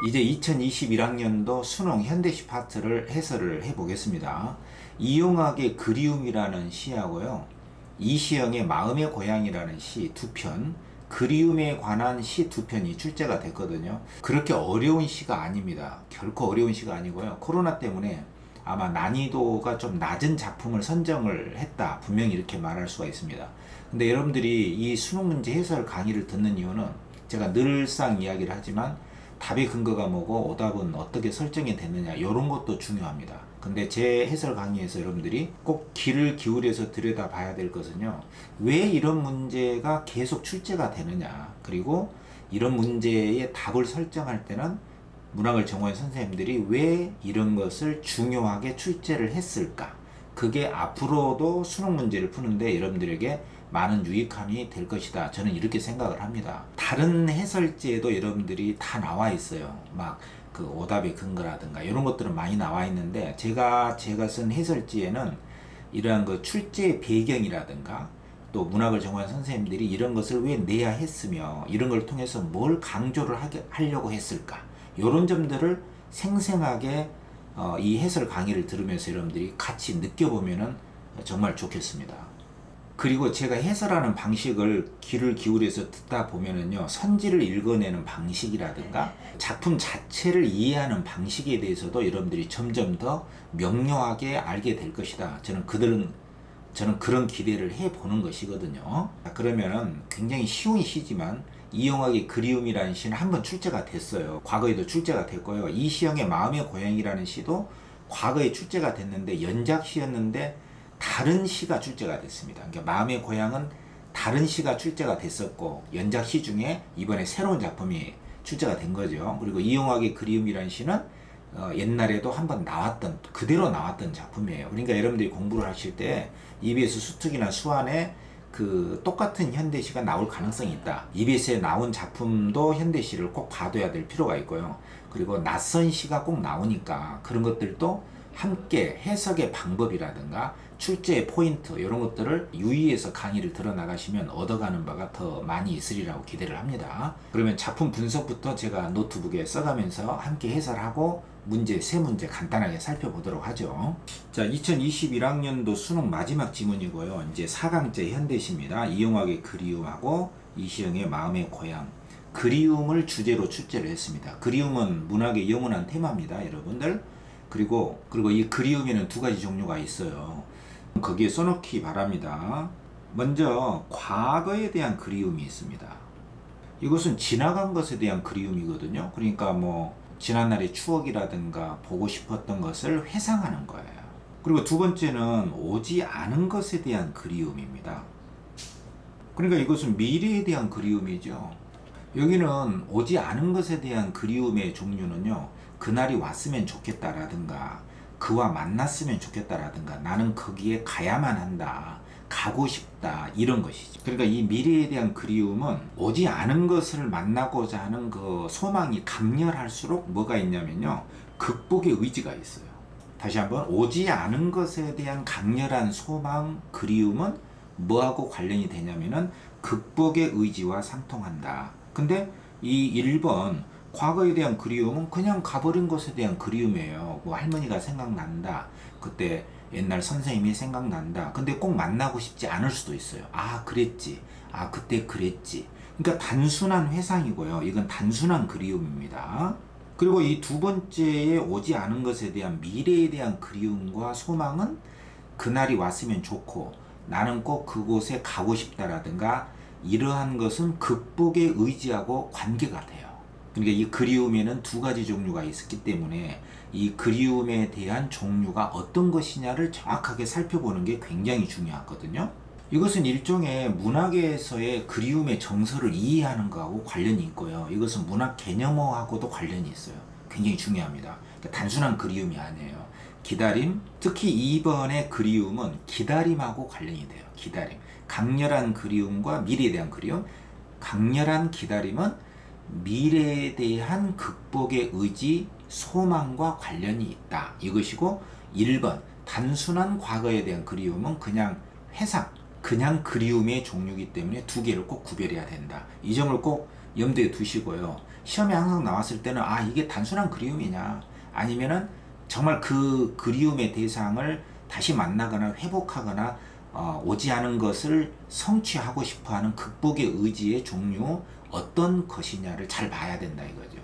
이제 2021학년도 수능 현대시 파트를 해설을 해보겠습니다. 이용학의 그리움이라는 시하고요. 이시영의 마음의 고향이라는 시 두 편, 그리움에 관한 시 두 편이 출제가 됐거든요. 그렇게 어려운 시가 아닙니다. 결코 어려운 시가 아니고요. 코로나 때문에 아마 난이도가 좀 낮은 작품을 선정을 했다, 분명히 이렇게 말할 수가 있습니다. 근데 여러분들이 이 수능 문제 해설 강의를 듣는 이유는 제가 늘상 이야기를 하지만 답의 근거가 뭐고 오답은 어떻게 설정이 됐느냐, 이런 것도 중요합니다. 근데 제 해설 강의에서 여러분들이 꼭 귀를 기울여서 들여다 봐야 될 것은요, 왜 이런 문제가 계속 출제가 되느냐, 그리고 이런 문제의 답을 설정할 때는 문학을 전공한 선생님들이 왜 이런 것을 중요하게 출제를 했을까, 그게 앞으로도 수능 문제를 푸는데 여러분들에게 많은 유익함이 될 것이다, 저는 이렇게 생각을 합니다. 다른 해설지에도 여러분들이 다 나와 있어요. 막 그 오답의 근거라든가 이런 것들은 많이 나와 있는데, 제가 쓴 해설지에는 이러한 그 출제의 배경이라든가 또 문학을 전공한 선생님들이 이런 것을 왜 내야 했으며 이런 걸 통해서 뭘 강조를 하려고 했을까, 이런 점들을 생생하게 이 해설 강의를 들으면서 여러분들이 같이 느껴보면 정말 좋겠습니다. 그리고 제가 해설하는 방식을 귀를 기울여서 듣다 보면은요, 선지를 읽어내는 방식이라든가 작품 자체를 이해하는 방식에 대해서도 여러분들이 점점 더 명료하게 알게 될 것이다, 저는 그런 기대를 해보는 것이거든요. 그러면은 굉장히 쉬운 시지만 이용학의 그리움이라는 시는 한번 출제가 됐어요. 과거에도 출제가 됐고요. 이시영의 마음의 고향이라는 시도 과거에 출제가 됐는데 연작시였는데 다른 시가 출제가 됐습니다. 그러니까 마음의 고향은 다른 시가 출제가 됐었고 연작시 중에 이번에 새로운 작품이 출제가 된 거죠. 그리고 이용학의 그리움이라는 시는 옛날에도 한번 그대로 나왔던 작품이에요. 그러니까 여러분들이 공부를 하실 때 EBS 수특이나 수완에 그 똑같은 현대시가 나올 가능성이 있다. EBS에 나온 작품도 현대시를 꼭 봐둬야 될 필요가 있고요. 그리고 낯선 시가 꼭 나오니까 그런 것들도 함께 해석의 방법이라든가 출제의 포인트, 이런 것들을 유의해서 강의를 들어나가시면 얻어가는 바가 더 많이 있으리라고 기대를 합니다. 그러면 작품 분석부터 제가 노트북에 써가면서 함께 해설하고 세 문제 간단하게 살펴보도록 하죠. 자, 2021학년도 수능 마지막 지문이고요. 이제 4강째 현대시입니다. 이용학의 그리움하고 이시영의 마음의 고향. 그리움을 주제로 출제를 했습니다. 그리움은 문학의 영원한 테마입니다, 여러분들. 그리고 이 그리움에는 두 가지 종류가 있어요. 거기에 써놓기 바랍니다. 먼저 과거에 대한 그리움이 있습니다. 이것은 지나간 것에 대한 그리움이거든요. 그러니까 뭐 지난날의 추억이라든가 보고 싶었던 것을 회상하는 거예요. 그리고 두 번째는 오지 않은 것에 대한 그리움입니다. 그러니까 이것은 미래에 대한 그리움이죠. 여기는 오지 않은 것에 대한 그리움의 종류는요, 그날이 왔으면 좋겠다라든가 그와 만났으면 좋겠다라든가 나는 거기에 가야만 한다, 가고 싶다, 이런 것이죠. 그러니까 이 미래에 대한 그리움은 오지 않은 것을 만나고자 하는 그 소망이 강렬할수록 뭐가 있냐면요, 극복의 의지가 있어요. 다시 한번, 오지 않은 것에 대한 강렬한 소망, 그리움은 뭐하고 관련이 되냐면은 극복의 의지와 상통한다. 근데 이 1번 과거에 대한 그리움은 그냥 가버린 것에 대한 그리움이에요. 뭐 할머니가 생각난다, 그때 옛날 선생님이 생각난다. 근데 꼭 만나고 싶지 않을 수도 있어요. 아, 그랬지, 아, 그때 그랬지. 그러니까 단순한 회상이고요. 이건 단순한 그리움입니다. 그리고 이 두 번째에 오지 않은 것에 대한 미래에 대한 그리움과 소망은 그날이 왔으면 좋고 나는 꼭 그곳에 가고 싶다라든가 이러한 것은 극복의 의지하고 관계가 돼요. 그러니까 이 그리움에는 두 가지 종류가 있었기 때문에 이 그리움에 대한 종류가 어떤 것이냐를 정확하게 살펴보는 게 굉장히 중요하거든요. 이것은 일종의 문학에서의 그리움의 정서를 이해하는 것하고 관련이 있고요. 이것은 문학 개념어하고도 관련이 있어요. 굉장히 중요합니다. 그러니까 단순한 그리움이 아니에요. 기다림, 특히 2번의 그리움은 기다림하고 관련이 돼요. 기다림. 강렬한 그리움과 미래에 대한 그리움. 강렬한 기다림은 미래에 대한 극복의 의지, 소망과 관련이 있다, 이것이고, 1번 단순한 과거에 대한 그리움은 그냥 회상, 그냥 그리움의 종류이기 때문에 두 개를 꼭 구별해야 된다. 이 점을 꼭 염두에 두시고요. 시험에 항상 나왔을 때는 아 이게 단순한 그리움이냐 아니면은 정말 그 그리움의 대상을 다시 만나거나 회복하거나 오지 않은 것을 성취하고 싶어하는 극복의 의지의 종류 어떤 것이냐를 잘 봐야 된다 이거죠.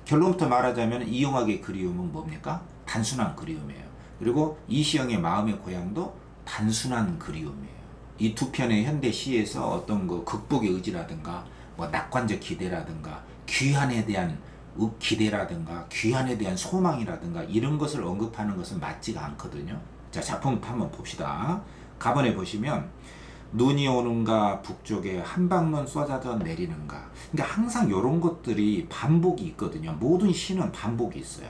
결론부터 말하자면 이용학의 그리움은 뭡니까? 단순한 그리움이에요. 그리고 이시영의 마음의 고향도 단순한 그리움이에요. 이 두 편의 현대 시에서 어떤 그 극복의 의지라든가 뭐 낙관적 기대라든가 귀환에 대한 기대라든가 귀환에 대한 소망이라든가 이런 것을 언급하는 것은 맞지가 않거든요. 자, 작품부터 한번 봅시다. 가번에 보시면 눈이 오는가 북쪽에 한방눈 쏟아져 내리는가. 그러니까 항상 이런 것들이 반복이 있거든요. 모든 시는 반복이 있어요.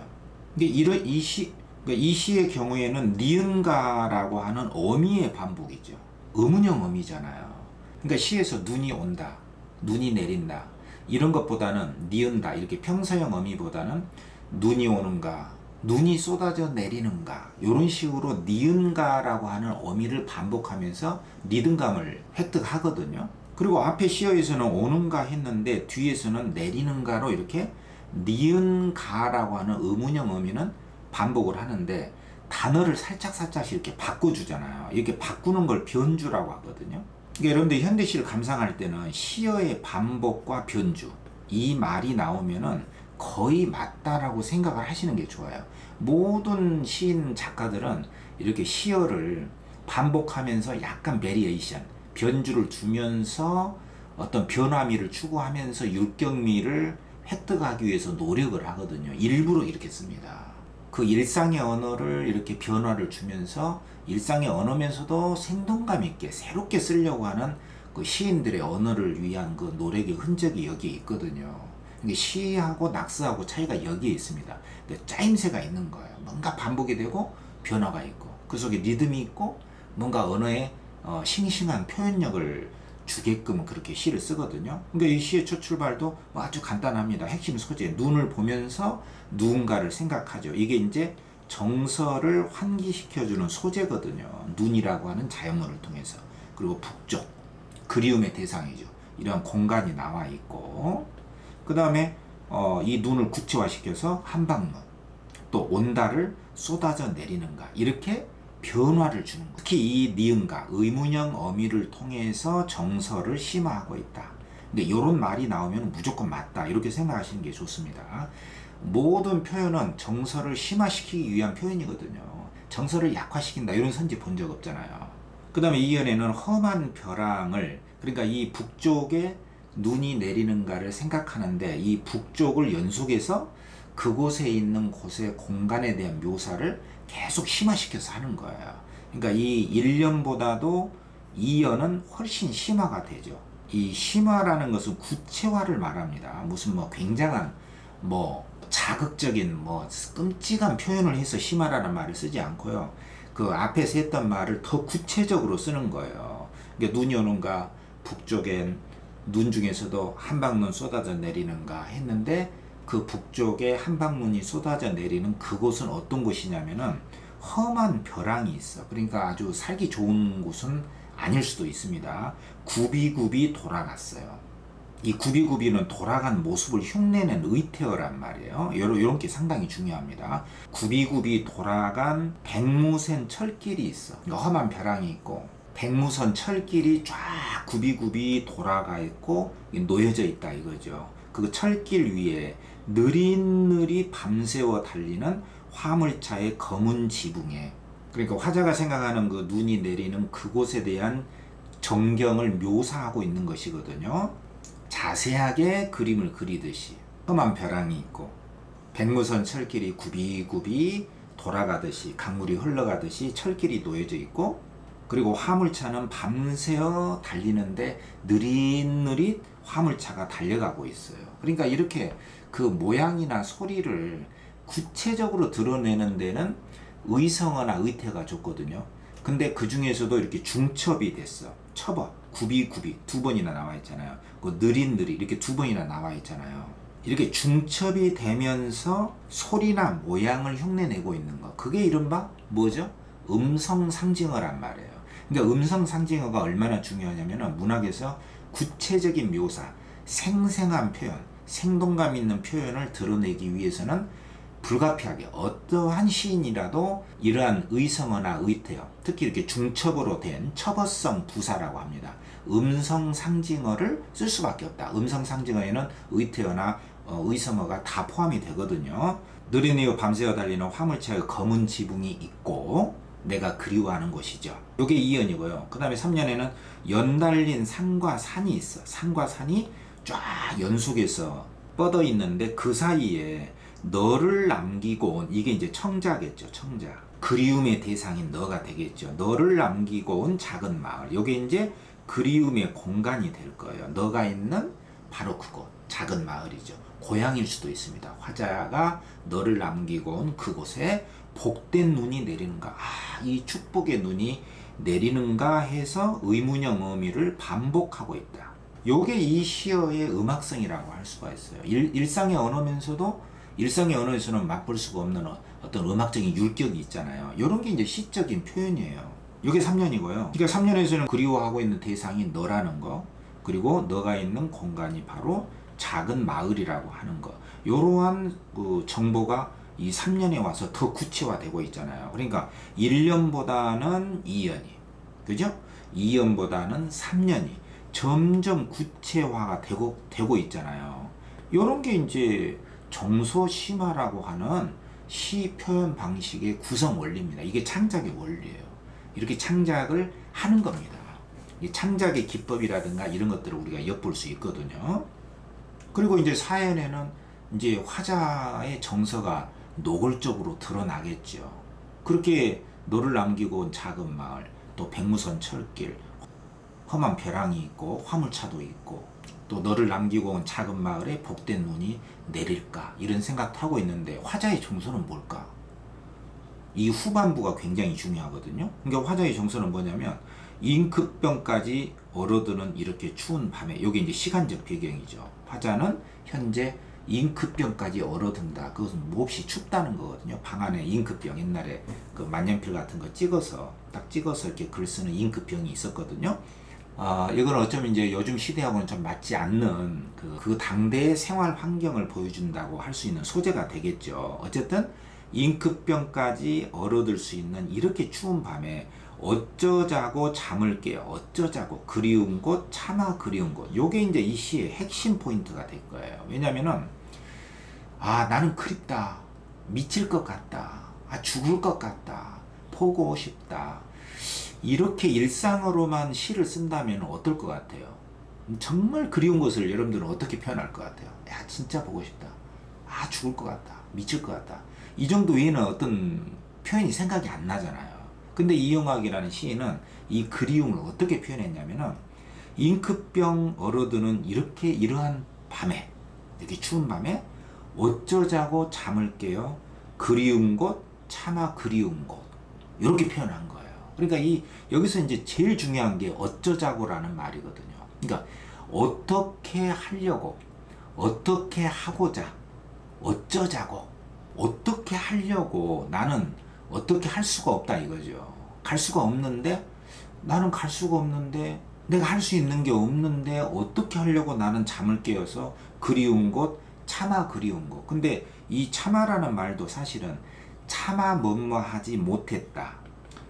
그러니까 이 시의 경우에는 니은가라고 하는 어미의 반복이죠. 의문형 어미잖아요. 그러니까 시에서 눈이 온다, 눈이 내린다 이런 것보다는 니은다 이렇게 평서형 어미보다는 눈이 오는가, 눈이 쏟아져 내리는가 이런 식으로 니은가라고 하는 어미를 반복하면서 리듬감을 획득하거든요. 그리고 앞에 시어에서는 오는가 했는데 뒤에서는 내리는가로 이렇게 니은가라고 하는 의문형 어미는 반복을 하는데 단어를 살짝살짝 이렇게 바꿔주잖아요. 이렇게 바꾸는 걸 변주라고 하거든요. 그러니까 여러분들 현대시를 감상할 때는 시어의 반복과 변주 이 말이 나오면은 거의 맞다라고 생각을 하시는 게 좋아요. 모든 시인 작가들은 이렇게 시어를 반복하면서 약간 베리에이션, 변주를 주면서 어떤 변화미를 추구하면서 율격미를 획득하기 위해서 노력을 하거든요. 일부러 이렇게 씁니다. 그 일상의 언어를 이렇게 변화를 주면서 일상의 언어면서도 생동감 있게 새롭게 쓰려고 하는 그 시인들의 언어를 위한 그 노력의 흔적이 여기에 있거든요. 시하고 낙서하고 차이가 여기에 있습니다. 짜임새가 있는 거예요. 뭔가 반복이 되고 변화가 있고 그 속에 리듬이 있고 뭔가 언어에 싱싱한 표현력을 주게끔 그렇게 시를 쓰거든요. 그러니까 이 시의 첫 출발도 아주 간단합니다. 핵심 소재, 눈을 보면서 누군가를 생각하죠. 이게 이제 정서를 환기시켜주는 소재거든요. 눈이라고 하는 자연물을 통해서. 그리고 북쪽, 그리움의 대상이죠. 이런 공간이 나와 있고 그 다음에 이 눈을 구체화시켜서 한방눈, 또 온다를 쏟아져 내리는가 이렇게 변화를 주는 것. 특히 이 니은가, 의문형 어미를 통해서 정서를 심화하고 있다. 근데 이런 말이 나오면 무조건 맞다 이렇게 생각하시는 게 좋습니다. 모든 표현은 정서를 심화시키기 위한 표현이거든요. 정서를 약화시킨다 이런 선지 본 적 없잖아요. 그 다음에 이연에는 험한 벼랑을 그러니까 이 북쪽에 눈이 내리는가를 생각하는데 이 북쪽을 연속해서 그곳에 있는 곳의 공간에 대한 묘사를 계속 심화시켜서 하는 거예요. 그러니까 이 1년보다도 2년은 훨씬 심화가 되죠. 이 심화라는 것은 구체화를 말합니다. 무슨 뭐 굉장한 뭐 자극적인 뭐 끔찍한 표현을 해서 심화라는 말을 쓰지 않고요. 그 앞에서 했던 말을 더 구체적으로 쓰는 거예요. 그러니까 눈이 오는가 북쪽엔 눈 중에서도 한방눈 쏟아져 내리는가 했는데 그 북쪽에 한방눈이 쏟아져 내리는 그곳은 어떤 곳이냐면은 험한 벼랑이 있어. 그러니까 아주 살기 좋은 곳은 아닐 수도 있습니다. 굽이굽이 돌아갔어요. 이 굽이굽이는 돌아간 모습을 흉내낸 의태어란 말이에요. 이런 게 상당히 중요합니다. 굽이굽이 돌아간 백무센 철길이 있어. 험한 벼랑이 있고 백무선 철길이 쫙 굽이굽이 돌아가 있고 놓여져 있다 이거죠. 그 철길 위에 느릿느릿 밤새워 달리는 화물차의 검은 지붕에 그러니까 화자가 생각하는 그 눈이 내리는 그곳에 대한 전경을 묘사하고 있는 것이거든요. 자세하게 그림을 그리듯이 험한 벼랑이 있고 백무선 철길이 굽이굽이 돌아가듯이 강물이 흘러가듯이 철길이 놓여져 있고 그리고 화물차는 밤새워 달리는데 느릿느릿 화물차가 달려가고 있어요. 그러니까 이렇게 그 모양이나 소리를 구체적으로 드러내는 데는 의성어나 의태가 좋거든요. 근데 그 중에서도 이렇게 중첩이 됐어. 첩어, 굽이굽이 두 번이나 나와 있잖아요. 그 느릿느릿 이렇게 두 번이나 나와 있잖아요. 이렇게 중첩이 되면서 소리나 모양을 흉내내고 있는 거. 그게 이른바 뭐죠? 음성상징어란 말이에요. 그러니까 음성상징어가 얼마나 중요하냐면 문학에서 구체적인 묘사, 생생한 표현, 생동감 있는 표현을 드러내기 위해서는 불가피하게 어떠한 시인이라도 이러한 의성어나 의태어, 특히 이렇게 중첩으로 된 첩어성 부사라고 합니다. 음성 상징어를 쓸 수밖에 없다. 음성 상징어에는 의태어나 의성어가 다 포함이 되거든요. 느린 이유 밤새워 달리는 화물차의 검은 지붕이 있고 내가 그리워하는 곳이죠. 요게 2연이고요. 그 다음에 3년에는 연달린 산과 산이 있어. 산과 산이 쫙 연속해서 뻗어 있는데 그 사이에 너를 남기고 온, 이게 이제 청자겠죠. 청자. 그리움의 대상인 너가 되겠죠. 너를 남기고 온 작은 마을. 요게 이제 그리움의 공간이 될 거예요. 너가 있는 바로 그곳. 작은 마을이죠. 고향일 수도 있습니다. 화자가 너를 남기고 온 그곳에 복된 눈이 내리는가. 이 축복의 눈이 내리는가 해서 의문형 의미를 반복하고 있다. 요게 이 시어의 음악성이라고 할 수가 있어요. 일상의 언어면서도 일상의 언어에서는 맛볼 수가 없는 어떤 음악적인 율격이 있잖아요. 요런 게 이제 시적인 표현이에요. 요게 3년이고요. 그러니까 3년에서는 그리워하고 있는 대상이 너라는 거, 그리고 너가 있는 공간이 바로 작은 마을이라고 하는 거. 요러한 그 정보가 이 3년에 와서 더 구체화되고 있잖아요. 그러니까 1년보다는 2년이, 그죠? 2년보다는 3년이 점점 구체화가 되고 있잖아요. 요런 게 이제 정서심화라고 하는 시 표현 방식의 구성 원리입니다. 이게 창작의 원리예요. 이렇게 창작을 하는 겁니다. 이 창작의 기법이라든가 이런 것들을 우리가 엿볼 수 있거든요. 그리고 이제 사연에는 이제 화자의 정서가 노골적으로 드러나겠죠. 그렇게 너를 남기고 온 작은 마을, 또 백무선 철길, 험한 벼랑이 있고 화물차도 있고, 또 너를 남기고 온 작은 마을에 복된 눈이 내릴까, 이런 생각도 하고 있는데 화자의 정서는 뭘까? 이 후반부가 굉장히 중요하거든요. 그러니까 화자의 정서는 뭐냐면 잉크병까지 얼어드는 이렇게 추운 밤에, 이게 이제 시간적 배경이죠. 화자는 현재 잉크병까지 얼어든다. 그것은 몹시 춥다는 거거든요. 방 안에 잉크병, 옛날에 그 만년필 같은 거 찍어서 딱 찍어서 이렇게 글 쓰는 잉크병이 있었거든요. 이건 어쩌면 이제 요즘 시대하고는 좀 맞지 않는 그 당대의 생활 환경을 보여준다고 할 수 있는 소재가 되겠죠. 어쨌든 잉크병까지 얼어들 수 있는 이렇게 추운 밤에 어쩌자고 잠을 깨요. 어쩌자고 그리운 곳, 차마 그리운 곳. 요게 이제 이 시의 핵심 포인트가 될 거예요. 왜냐면은 나는 그립다. 미칠 것 같다. 죽을 것 같다. 보고 싶다. 이렇게 일상으로만 시를 쓴다면 어떨 것 같아요? 정말 그리운 것을 여러분들은 어떻게 표현할 것 같아요? 진짜 보고 싶다. 죽을 것 같다. 미칠 것 같다. 이 정도 외에는 어떤 표현이 생각이 안 나잖아요. 근데 이영학이라는 시인은 이 그리움을 어떻게 표현했냐면은 잉크병 얼어드는 이러한 밤에, 이렇게 추운 밤에 어쩌자고 잠을 깨요. 그리운 곳, 차마 그리운 곳. 이렇게 표현한 거예요. 그러니까 여기서 이제 제일 중요한 게 어쩌자고라는 말이거든요. 그러니까 어떻게 하려고, 어떻게 하고자, 어쩌자고, 어떻게 하려고, 나는 어떻게 할 수가 없다 이거죠. 갈 수가 없는데, 나는 갈 수가 없는데, 내가 할 수 있는 게 없는데 어떻게 하려고 나는 잠을 깨어서 그리운 곳, 차마 그리운 곳. 근데 이 차마라는 말도 사실은 차마 뭐뭐하지 못했다,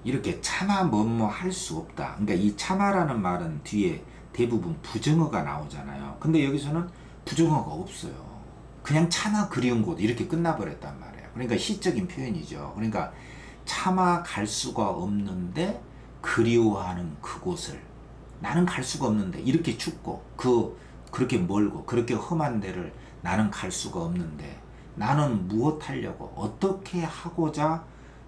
이렇게 차마 뭐뭐 할 수 없다. 그러니까 이 차마라는 말은 뒤에 대부분 부정어가 나오잖아요. 근데 여기서는 부정어가 없어요. 그냥 차마 그리운 곳 이렇게 끝나버렸단 말이에요. 그러니까 시적인 표현이죠. 그러니까 차마 갈 수가 없는데 그리워하는 그곳을, 나는 갈 수가 없는데 이렇게 춥고 그렇게 멀고 그렇게 험한 데를 나는 갈 수가 없는데 나는 무엇 하려고, 어떻게 하고자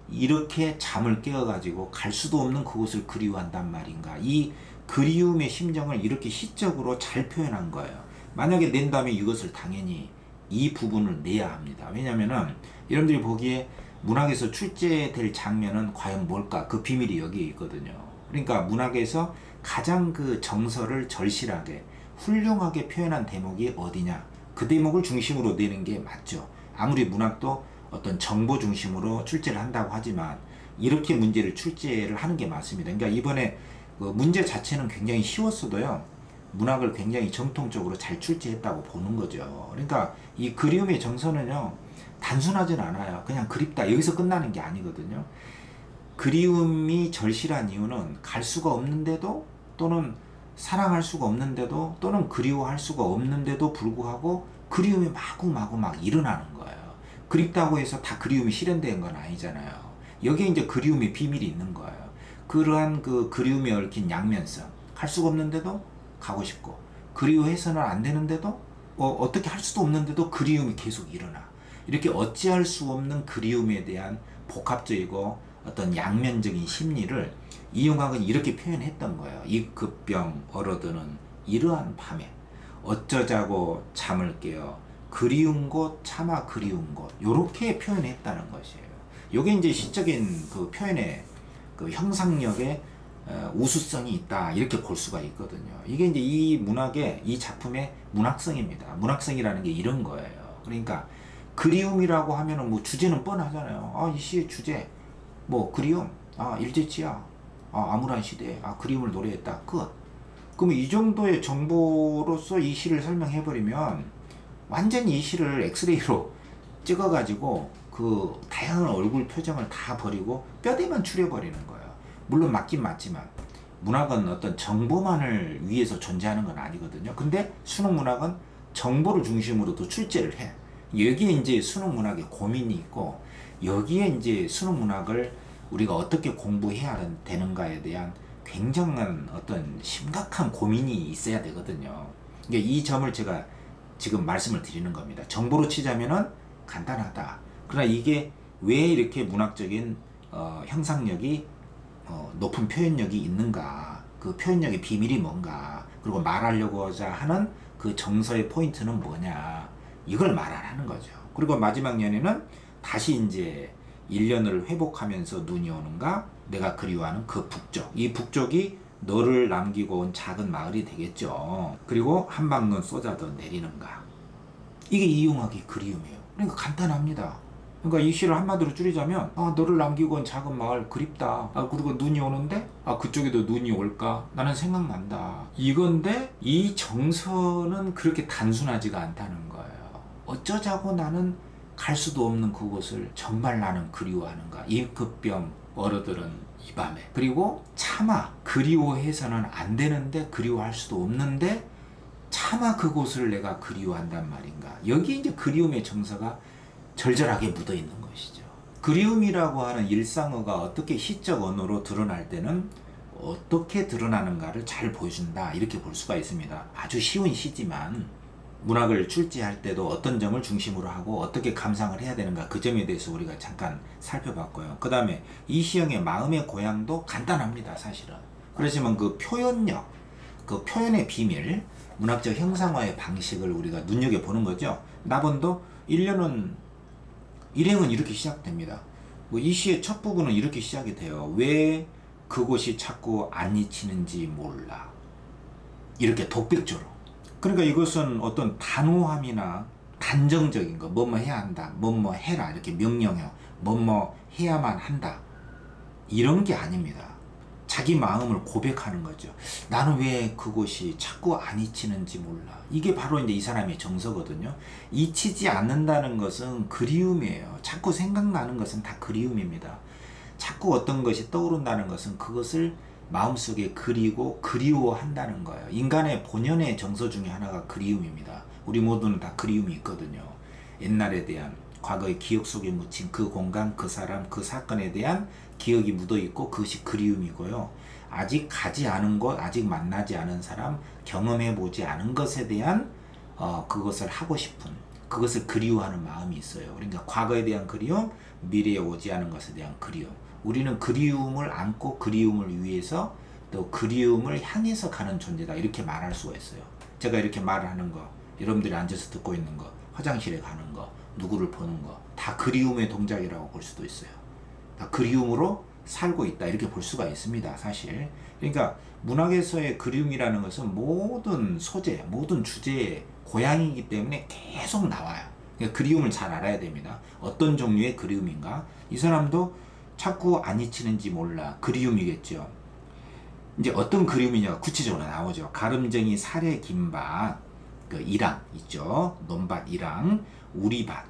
이렇게 잠을 깨어가지고 갈 수도 없는 그곳을 그리워한단 말인가. 이 그리움의 심정을 이렇게 시적으로 잘 표현한 거예요. 만약에 낸다면 이것을 당연히 이 부분을 내야 합니다. 왜냐면은 여러분들이 보기에 문학에서 출제될 장면은 과연 뭘까? 그 비밀이 여기에 있거든요. 그러니까 문학에서 가장 그 정서를 절실하게 훌륭하게 표현한 대목이 어디냐? 그 대목을 중심으로 내는 게 맞죠. 아무리 문학도 어떤 정보 중심으로 출제를 한다고 하지만 이렇게 문제를 출제를 하는 게 맞습니다. 그러니까 이번에 그 문제 자체는 굉장히 쉬웠어도요, 문학을 굉장히 정통적으로 잘 출제했다고 보는 거죠. 그러니까 이 그리움의 정서는요, 단순하진 않아요. 그냥 그립다 여기서 끝나는 게 아니거든요. 그리움이 절실한 이유는 갈 수가 없는데도, 또는 사랑할 수가 없는데도, 또는 그리워할 수가 없는데도 불구하고 그리움이 마구마구 막 일어나는 거예요. 그립다고 해서 다 그리움이 실현된 건 아니잖아요. 여기에 이제 그리움의 비밀이 있는 거예요. 그러한 그 그리움에 얽힌 양면성, 할 수가 없는데도 가고 싶고, 그리워해서는 안 되는데도 어떻게 할 수도 없는데도 그리움이 계속 일어나. 이렇게 어찌할 수 없는 그리움에 대한 복합적이고 어떤 양면적인 심리를 이용학은 이렇게 표현했던 거예요. 입급병 얼어드는 이러한 밤에 어쩌자고 잠을 깨어 그리운 곳 차마 그리운 곳, 요렇게 표현했다는 것이에요. 요게 이제 시적인 그 표현의 그 형상력의 우수성이 있다, 이렇게 볼 수가 있거든요. 이게 이제 이 문학의, 이 작품의 문학성입니다. 문학성이라는 게 이런 거예요. 그러니까 그리움이라고 하면은 뭐 주제는 뻔하잖아요. 이 시의 주제 뭐 그리움, 일제치야, 암울한 시대, 그리움을 노래했다, 끝. 그러면 이 정도의 정보로서 이 시를 설명해버리면 완전히 이 시를 엑스레이로 찍어가지고 그 다양한 얼굴 표정을 다 버리고 뼈대만 추려버리는 거예요. 물론 맞긴 맞지만 문학은 어떤 정보만을 위해서 존재하는 건 아니거든요. 근데 수능 문학은 정보를 중심으로도 출제를 해. 여기에 이제 수능 문학의 고민이 있고, 여기에 이제 수능 문학을 우리가 어떻게 공부해야 되는가에 대한 굉장한 어떤 심각한 고민이 있어야 되거든요. 그러니까 이 점을 제가 지금 말씀을 드리는 겁니다. 정보로 치자면은 간단하다. 그러나 이게 왜 이렇게 문학적인 형상력이 높은 표현력이 있는가, 그 표현력의 비밀이 뭔가, 그리고 말하려고자 하는 그 정서의 포인트는 뭐냐, 이걸 말하는 거죠. 그리고 마지막 년에는 다시 이제 1년을 회복하면서 눈이 오는가, 내가 그리워하는 그 북쪽, 이 북쪽이 너를 남기고 온 작은 마을이 되겠죠. 그리고 한방눈 쏟아져 내리는가, 이게 이용학의 그리움이에요. 그러니까 간단합니다. 그러니까 이 시를 한마디로 줄이자면, 너를 남기고 온 작은 마을 그립다, 그리고 눈이 오는데 그쪽에도 눈이 올까, 나는 생각난다, 이건데 이 정서는 그렇게 단순하지가 않다는 거예요. 어쩌자고 나는 갈 수도 없는 그곳을 정말 나는 그리워하는가, 입급병 얼어들은 이 밤에, 그리고 차마 그리워해서는 안 되는데, 그리워할 수도 없는데 차마 그곳을 내가 그리워한단 말인가. 여기 이제 그리움의 정서가 절절하게 묻어 있는 것이죠. 그리움이라고 하는 일상어가 어떻게 시적 언어로 드러날 때는 어떻게 드러나는가를 잘 보여준다, 이렇게 볼 수가 있습니다. 아주 쉬운 시지만 문학을 출제할 때도 어떤 점을 중심으로 하고 어떻게 감상을 해야 되는가, 그 점에 대해서 우리가 잠깐 살펴봤고요. 그 다음에 이 시형의 마음의 고향도 간단합니다, 사실은. 그렇지만 그 표현력, 그 표현의 비밀, 문학적 형상화의 방식을 우리가 눈여겨보는 거죠. 나본도 1년은 일행은 이렇게 시작됩니다. 이 시의 첫 부분은 이렇게 시작이 돼요. 왜 그곳이 자꾸 안 잊히는지 몰라, 이렇게 독백조로. 그러니까 이것은 어떤 단호함이나 단정적인 거, 뭐뭐 해야 한다, 뭐뭐 해라, 이렇게 명령해요. 뭐뭐 해야만 한다, 이런 게 아닙니다. 자기 마음을 고백하는 거죠. 나는 왜 그곳이 자꾸 안 잊히는지 몰라. 이게 바로 이제 이 사람의 정서거든요. 잊히지 않는다는 것은 그리움이에요. 자꾸 생각나는 것은 다 그리움입니다. 자꾸 어떤 것이 떠오른다는 것은 그것을 마음속에 그리고 그리워한다는 거예요. 인간의 본연의 정서 중에 하나가 그리움입니다. 우리 모두는 다 그리움이 있거든요. 옛날에 대한, 과거의 기억 속에 묻힌 그 공간, 그 사람, 그 사건에 대한 기억이 묻어있고, 그것이 그리움이고요. 아직 가지 않은 곳, 아직 만나지 않은 사람, 경험해보지 않은 것에 대한 그것을 하고 싶은, 그것을 그리워하는 마음이 있어요. 그러니까 과거에 대한 그리움, 미래에 오지 않은 것에 대한 그리움. 우리는 그리움을 안고 그리움을 위해서, 또 그리움을 향해서 가는 존재다, 이렇게 말할 수가 있어요. 제가 이렇게 말을 하는 거, 여러분들이 앉아서 듣고 있는 거, 화장실에 가는 거, 누구를 보는 거, 다 그리움의 동작이라고 볼 수도 있어요. 다 그리움으로 살고 있다, 이렇게 볼 수가 있습니다, 사실. 그러니까 문학에서의 그리움이라는 것은 모든 소재, 모든 주제의 고향이기 때문에 계속 나와요. 그러니까 그리움을 잘 알아야 됩니다. 어떤 종류의 그리움인가? 이 사람도 자꾸 안 잊히는지 몰라, 그리움이겠죠. 이제 어떤 그림이냐 구체적으로 나오죠. 가름쟁이 사례 김밭, 그 이랑 있죠. 논밭 이랑, 우리밭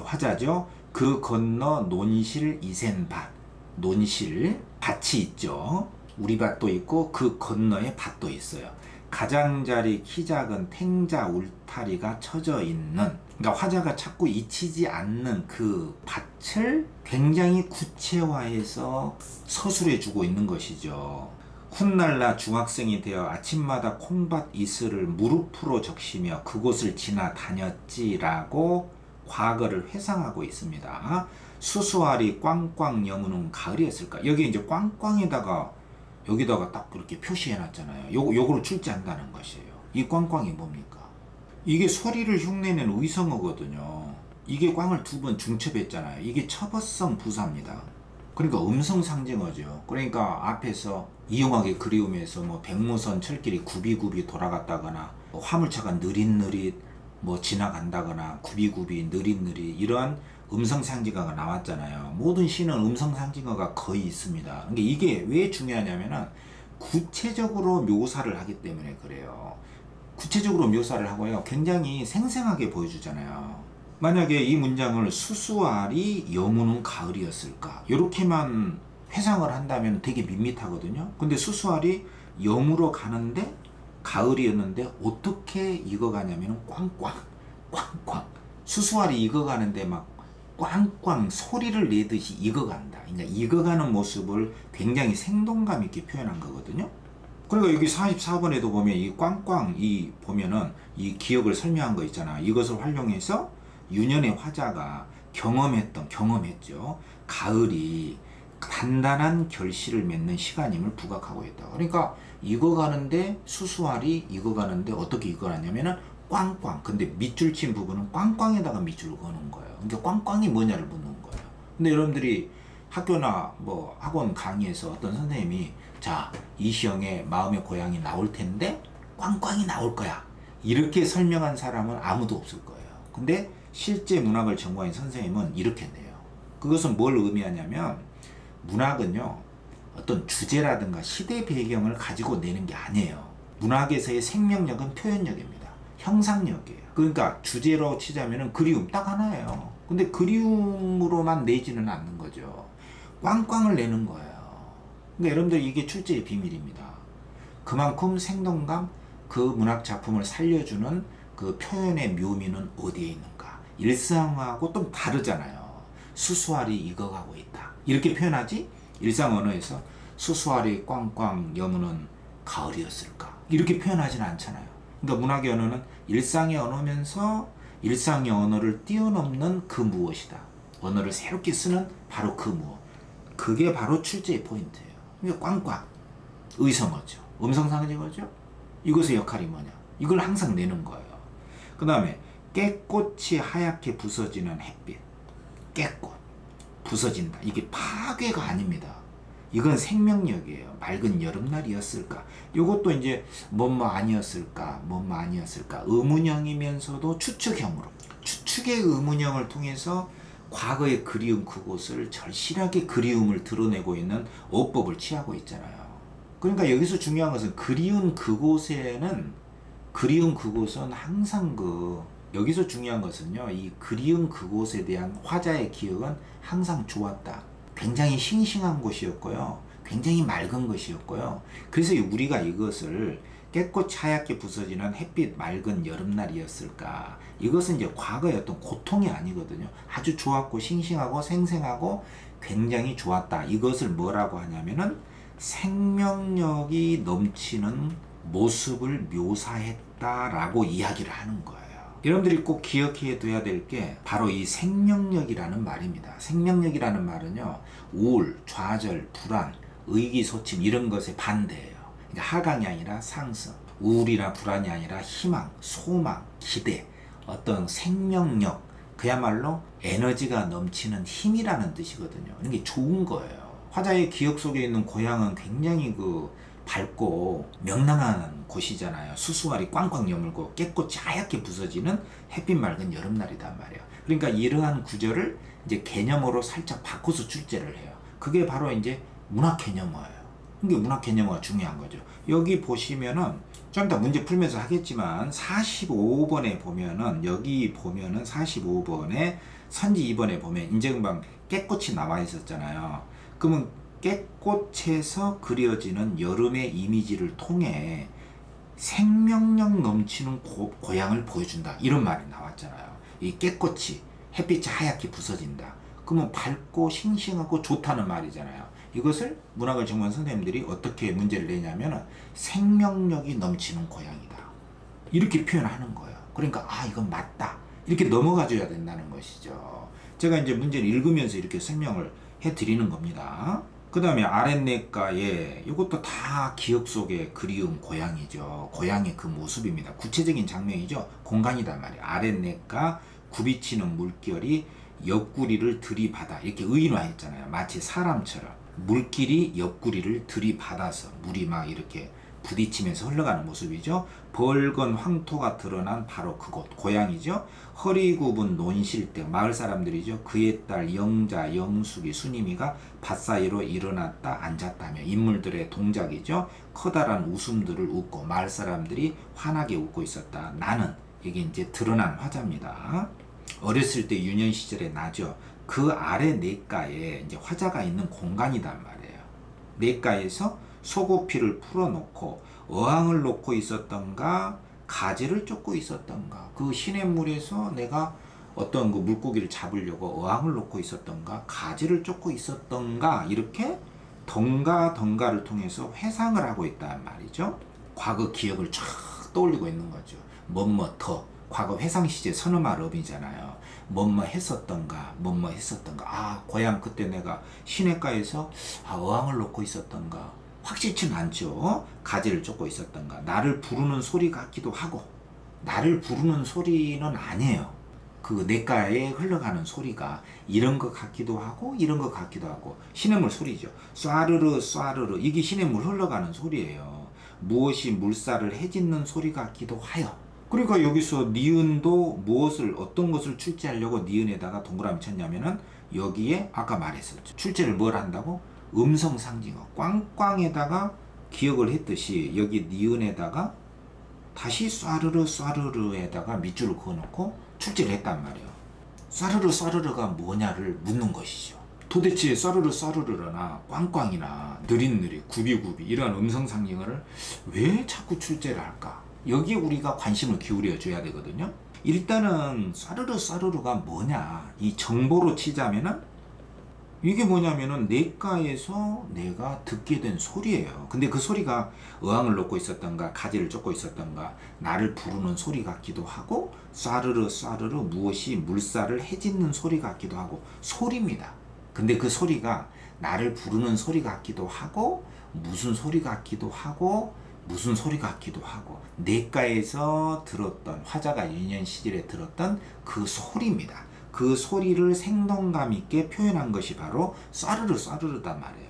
화자죠. 그 건너 논실 이센밭, 논실 밭이 있죠. 우리밭도 있고 그 건너에 밭도 있어요. 가장자리 키 작은 탱자 울타리가 쳐져 있는, 그러니까 화자가 자꾸 잊히지 않는 그 밭을 굉장히 구체화해서 서술해 주고 있는 것이죠. 훗날나 중학생이 되어 아침마다 콩밭 이슬을 무릎으로 적시며 그곳을 지나 다녔지라고 과거를 회상하고 있습니다. 수수알이 꽝꽝 여무는 가을이었을까? 여기 이제 꽝꽝에다가 여기다가 딱 그렇게 표시해 놨잖아요. 요거를 출제한다는 것이에요. 이 꽝꽝이 뭡니까? 이게 소리를 흉내낸 의성어거든요. 이게 꽝을 두 번 중첩했잖아요. 이게 첩어성 부사입니다. 그러니까 음성상징어죠. 그러니까 앞에서 이용하게 그리움에서 뭐 백무선 철길이 굽이굽이 돌아갔다거나 화물차가 느릿느릿 뭐 지나간다거나 굽이굽이 느릿느릿 이러한 음성상징어가 나왔잖아요. 모든 시는 음성상징어가 거의 있습니다. 그러니까 이게 왜 중요하냐면은 구체적으로 묘사를 하기 때문에 그래요. 구체적으로 묘사를 하고요. 굉장히 생생하게 보여주잖아요. 만약에 이 문장을 수수알이 여무는 가을이었을까 이렇게만 회상을 한다면 되게 밋밋하거든요. 근데 수수알이 여무러 가는데 가을이었는데 어떻게 익어가냐면 꽝꽝 꽝꽝 수수알이 익어가는데 막 꽝꽝 소리를 내듯이 익어간다. 그러니까 익어가는 모습을 굉장히 생동감 있게 표현한 거거든요. 그리고 여기 44번에도 보면 이 꽝꽝 이 보면은 이 기억을 설명한 거 있잖아. 이것을 활용해서 유년의 화자가 경험했죠. 가을이 단단한 결실을 맺는 시간임을 부각하고 있다. 그러니까 익어가는데 수수알이 익어가는데 어떻게 익어가냐면은 꽝꽝. 근데 밑줄 친 부분은 꽝꽝에다가 밑줄을 거는 거예요. 그러니까 꽝꽝이 뭐냐를 묻는 거예요. 근데 여러분들이 학교나 뭐 학원 강의에서 어떤 선생님이 자, 이시영의 마음의 고향이 나올 텐데 꽝꽝이 나올 거야. 이렇게 설명한 사람은 아무도 없을 거예요. 근데 실제 문학을 전공한 선생님은 이렇게 내요. 그것은 뭘 의미하냐면 문학은요 어떤 주제라든가 시대 배경을 가지고 내는 게 아니에요. 문학에서의 생명력은 표현력입니다. 형상력이에요. 그러니까 주제로 치자면 그리움 딱 하나예요. 근데 그리움으로만 내지는 않는 거죠. 꽝꽝을 내는 거예요. 그러니까 여러분들 이게 출제의 비밀입니다. 그만큼 생동감, 그 문학 작품을 살려주는 그 표현의 묘미는 어디에 있는가? 일상하고 좀 다르잖아요. 수수알이 익어가고 있다. 이렇게 표현하지? 일상 언어에서 수수알이 꽝꽝 여무는 가을이었을까? 이렇게 표현하지는 않잖아요. 그러니까 문학의 언어는 일상의 언어면서 일상의 언어를 뛰어넘는 그 무엇이다. 언어를 새롭게 쓰는 바로 그 무엇. 그게 바로 출제의 포인트예요. 그러니까 꽝꽝. 의성어죠. 음성상징어죠. 이것의 역할이 뭐냐? 이걸 항상 내는 거예요. 그 다음에 깨꽃이 하얗게 부서지는 햇빛. 깨꽃. 부서진다. 이게 파괴가 아닙니다. 이건 생명력이에요. 맑은 여름날이었을까? 이것도 이제 뭐뭐 아니었을까? 뭐뭐 아니었을까? 의문형이면서도 추측형으로. 추측의 의문형을 통해서 과거의 그리움 그곳을 절실하게 그리움을 드러내고 있는 어법을 취하고 있잖아요. 그러니까 여기서 중요한 것은 그리운 그곳은 항상 여기서 중요한 것은요, 이 그리운 그곳에 대한 화자의 기억은 항상 좋았다. 굉장히 싱싱한 곳이었고요. 굉장히 맑은 것이었고요. 그래서 우리가 이것을 깨끗이 하얗게 부서지는 햇빛 맑은 여름날이었을까. 이것은 이제 과거의 어떤 고통이 아니거든요. 아주 좋았고 싱싱하고 생생하고 굉장히 좋았다. 이것을 뭐라고 하냐면은 생명력이 넘치는 모습을 묘사했다라고 이야기를 하는 거예요. 여러분들이 꼭 기억해 둬야 될 게 바로 이 생명력이라는 말입니다. 생명력이라는 말은요, 우울, 좌절, 불안, 의기소침 이런 것의 반대예요. 그러니까 하강이 아니라 상승, 우울이나 불안이 아니라 희망, 소망, 기대, 어떤 생명력, 그야말로 에너지가 넘치는 힘이라는 뜻이거든요. 이게 좋은 거예요. 화자의 기억 속에 있는 고향은 굉장히 밝고 명랑한 곳이잖아요. 수수알이 꽝꽝 여물고 깨끗이 하얗게 부서지는 햇빛 맑은 여름날이단 말이에요. 그러니까 이러한 구절을 이제 개념으로 살짝 바꿔서 출제를 해요. 그게 바로 이제 문학 개념어예요. 이게 문학 개념어가 중요한 거죠. 여기 보시면은 좀 더 문제 풀면서 하겠지만 45번에 보면은 여기 보면은 45번에 선지 2번에 보면 이제 금방 깨꽃이 나와 있었잖아요. 그러면 깨꽃에서 그려지는 여름의 이미지를 통해 생명력 넘치는 고향을 보여준다. 이런 말이 나왔잖아요. 이 깨꽃이 햇빛이 하얗게 부서진다. 그러면 밝고 싱싱하고 좋다는 말이잖아요. 이것을 문학을 전공한 선생님들이 어떻게 문제를 내냐면 생명력이 넘치는 고향이다. 이렇게 표현하는 거예요. 그러니까 이건 맞다. 이렇게 넘어가 줘야 된다는 것이죠. 제가 이제 문제를 읽으면서 이렇게 설명을 해드리는 겁니다. 그 다음에 아랫내가에 이것도 다 기억 속의 그리운 고향이죠. 고향의 그 모습입니다. 구체적인 장면이죠. 공간이단 말이에요. 아랫내가 굽이치는 물결이 옆구리를 들이받아 이렇게 의인화했잖아요. 마치 사람처럼 물길이 옆구리를 들이받아서 물이 막 이렇게 부딪히면서 흘러가는 모습이죠. 벌건 황토가 드러난 바로 그곳 고향이죠. 허리 굽은 논실대 마을 사람들이죠. 그의 딸 영자, 영숙이, 순임이가 밭 사이로 일어났다 앉았다며 인물들의 동작이죠. 커다란 웃음들을 웃고 마을 사람들이 환하게 웃고 있었다. 나는 이게 이제 드러난 화자입니다. 어렸을 때 유년 시절의 나죠. 그 아래 냇가에 이제 화자가 있는 공간이단 말이에요. 냇가에서 소고피를 풀어놓고 어항을 놓고 있었던가 가지를 쫓고 있었던가 그 시냇물에서 내가 어떤 그 물고기를 잡으려고 어항을 놓고 있었던가 가지를 쫓고 있었던가 이렇게 덩가를 통해서 회상을 하고 있단 말이죠. 과거 기억을 쫙 떠올리고 있는 거죠. 뭐더 과거 회상 시제 선어말 업이잖아요. 뭐뭐 했었던가 고향 그때 내가 시냇가에서 어항을 놓고 있었던가 확실치는 않죠. 가지를 쫓고 있었던가 나를 부르는 소리 같기도 하고 나를 부르는 소리는 아니에요. 그 냇가에 흘러가는 소리가 이런 것 같기도 하고 이런 것 같기도 하고 시냇물 소리죠. 쏴르르 쏴르르 이게 시냇물 흘러가는 소리예요. 무엇이 물살을 해짓는 소리 같기도 하여. 그러니까 여기서 니은도 무엇을 어떤 것을 출제하려고 니은에다가 동그라미 쳤냐면은 여기에 아까 말했었죠. 출제를 뭘 한다고? 음성 상징어 꽝꽝에다가 기억을 했듯이 여기 니은에다가 다시 쏴르르에다가 밑줄을 그어놓고 출제를 했단 말이에요. 쏴르르가 뭐냐를 묻는 것이죠. 도대체 쏴르르나 꽝꽝이나 느릿느릿 구비구비 이런 음성 상징어를 왜 자꾸 출제를 할까? 여기에 우리가 관심을 기울여 줘야 되거든요. 일단은 쏴르르가 뭐냐 이 정보로 치자면은 이게 뭐냐면은 냇가에서 내가 듣게 된 소리예요. 근데 그 소리가 어항을 놓고 있었던가 가지를 쫓고 있었던가 나를 부르는 소리 같기도 하고 쏴르르 무엇이 물살을 해짓는 소리 같기도 하고 소리입니다. 근데 그 소리가 나를 부르는 소리 같기도 하고 무슨 소리 같기도 하고 무슨 소리 같기도 하고 냇가에서 들었던 화자가 유년 시절에 들었던 그 소리입니다. 그 소리를 생동감 있게 표현한 것이 바로 쏴르르단 말이에요.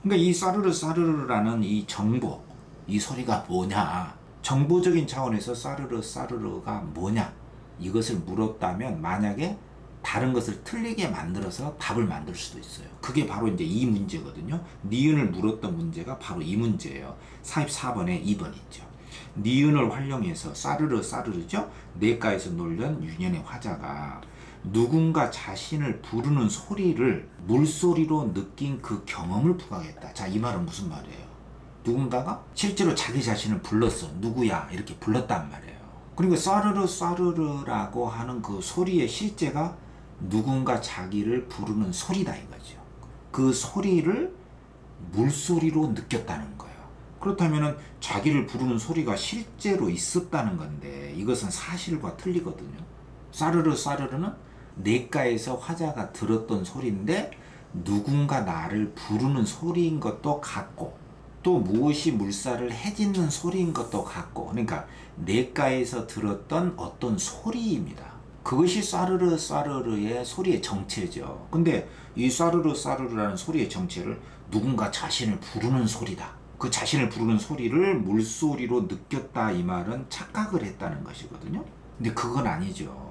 그러니까 이 쏴르르라는 이 정보, 이 소리가 뭐냐, 정보적인 차원에서 쏴르르가 뭐냐 이것을 물었다면 만약에 다른 것을 틀리게 만들어서 답을 만들 수도 있어요. 그게 바로 이제 이 문제거든요. 니은을 물었던 문제가 바로 이 문제예요. 44번에 2번 있죠. 니은을 활용해서 쏴르르죠. 냇가에서 놀던 유년의 화자가 누군가 자신을 부르는 소리를 물소리로 느낀 그 경험을 부각했다. 자, 이 말은 무슨 말이에요? 누군가가 실제로 자기 자신을 불렀어. 누구야? 이렇게 불렀단 말이에요. 그리고 쏴르르라고 하는 그 소리의 실제가 누군가 자기를 부르는 소리다 이거죠. 그 소리를 물소리로 느꼈다는 거예요. 그렇다면 자기를 부르는 소리가 실제로 있었다는 건데 이것은 사실과 틀리거든요. 쏴르르는 냇가에서 화자가 들었던 소리인데 누군가 나를 부르는 소리인 것도 같고 또 무엇이 물살을 해짓는 소리인 것도 같고 그러니까 냇가에서 들었던 어떤 소리입니다. 그것이 쏴르르의 소리의 정체죠. 근데 이 쏴르르라는 소리의 정체를 누군가 자신을 부르는 소리다. 그 자신을 부르는 소리를 물소리로 느꼈다 이 말은 착각을 했다는 것이거든요. 근데 그건 아니죠.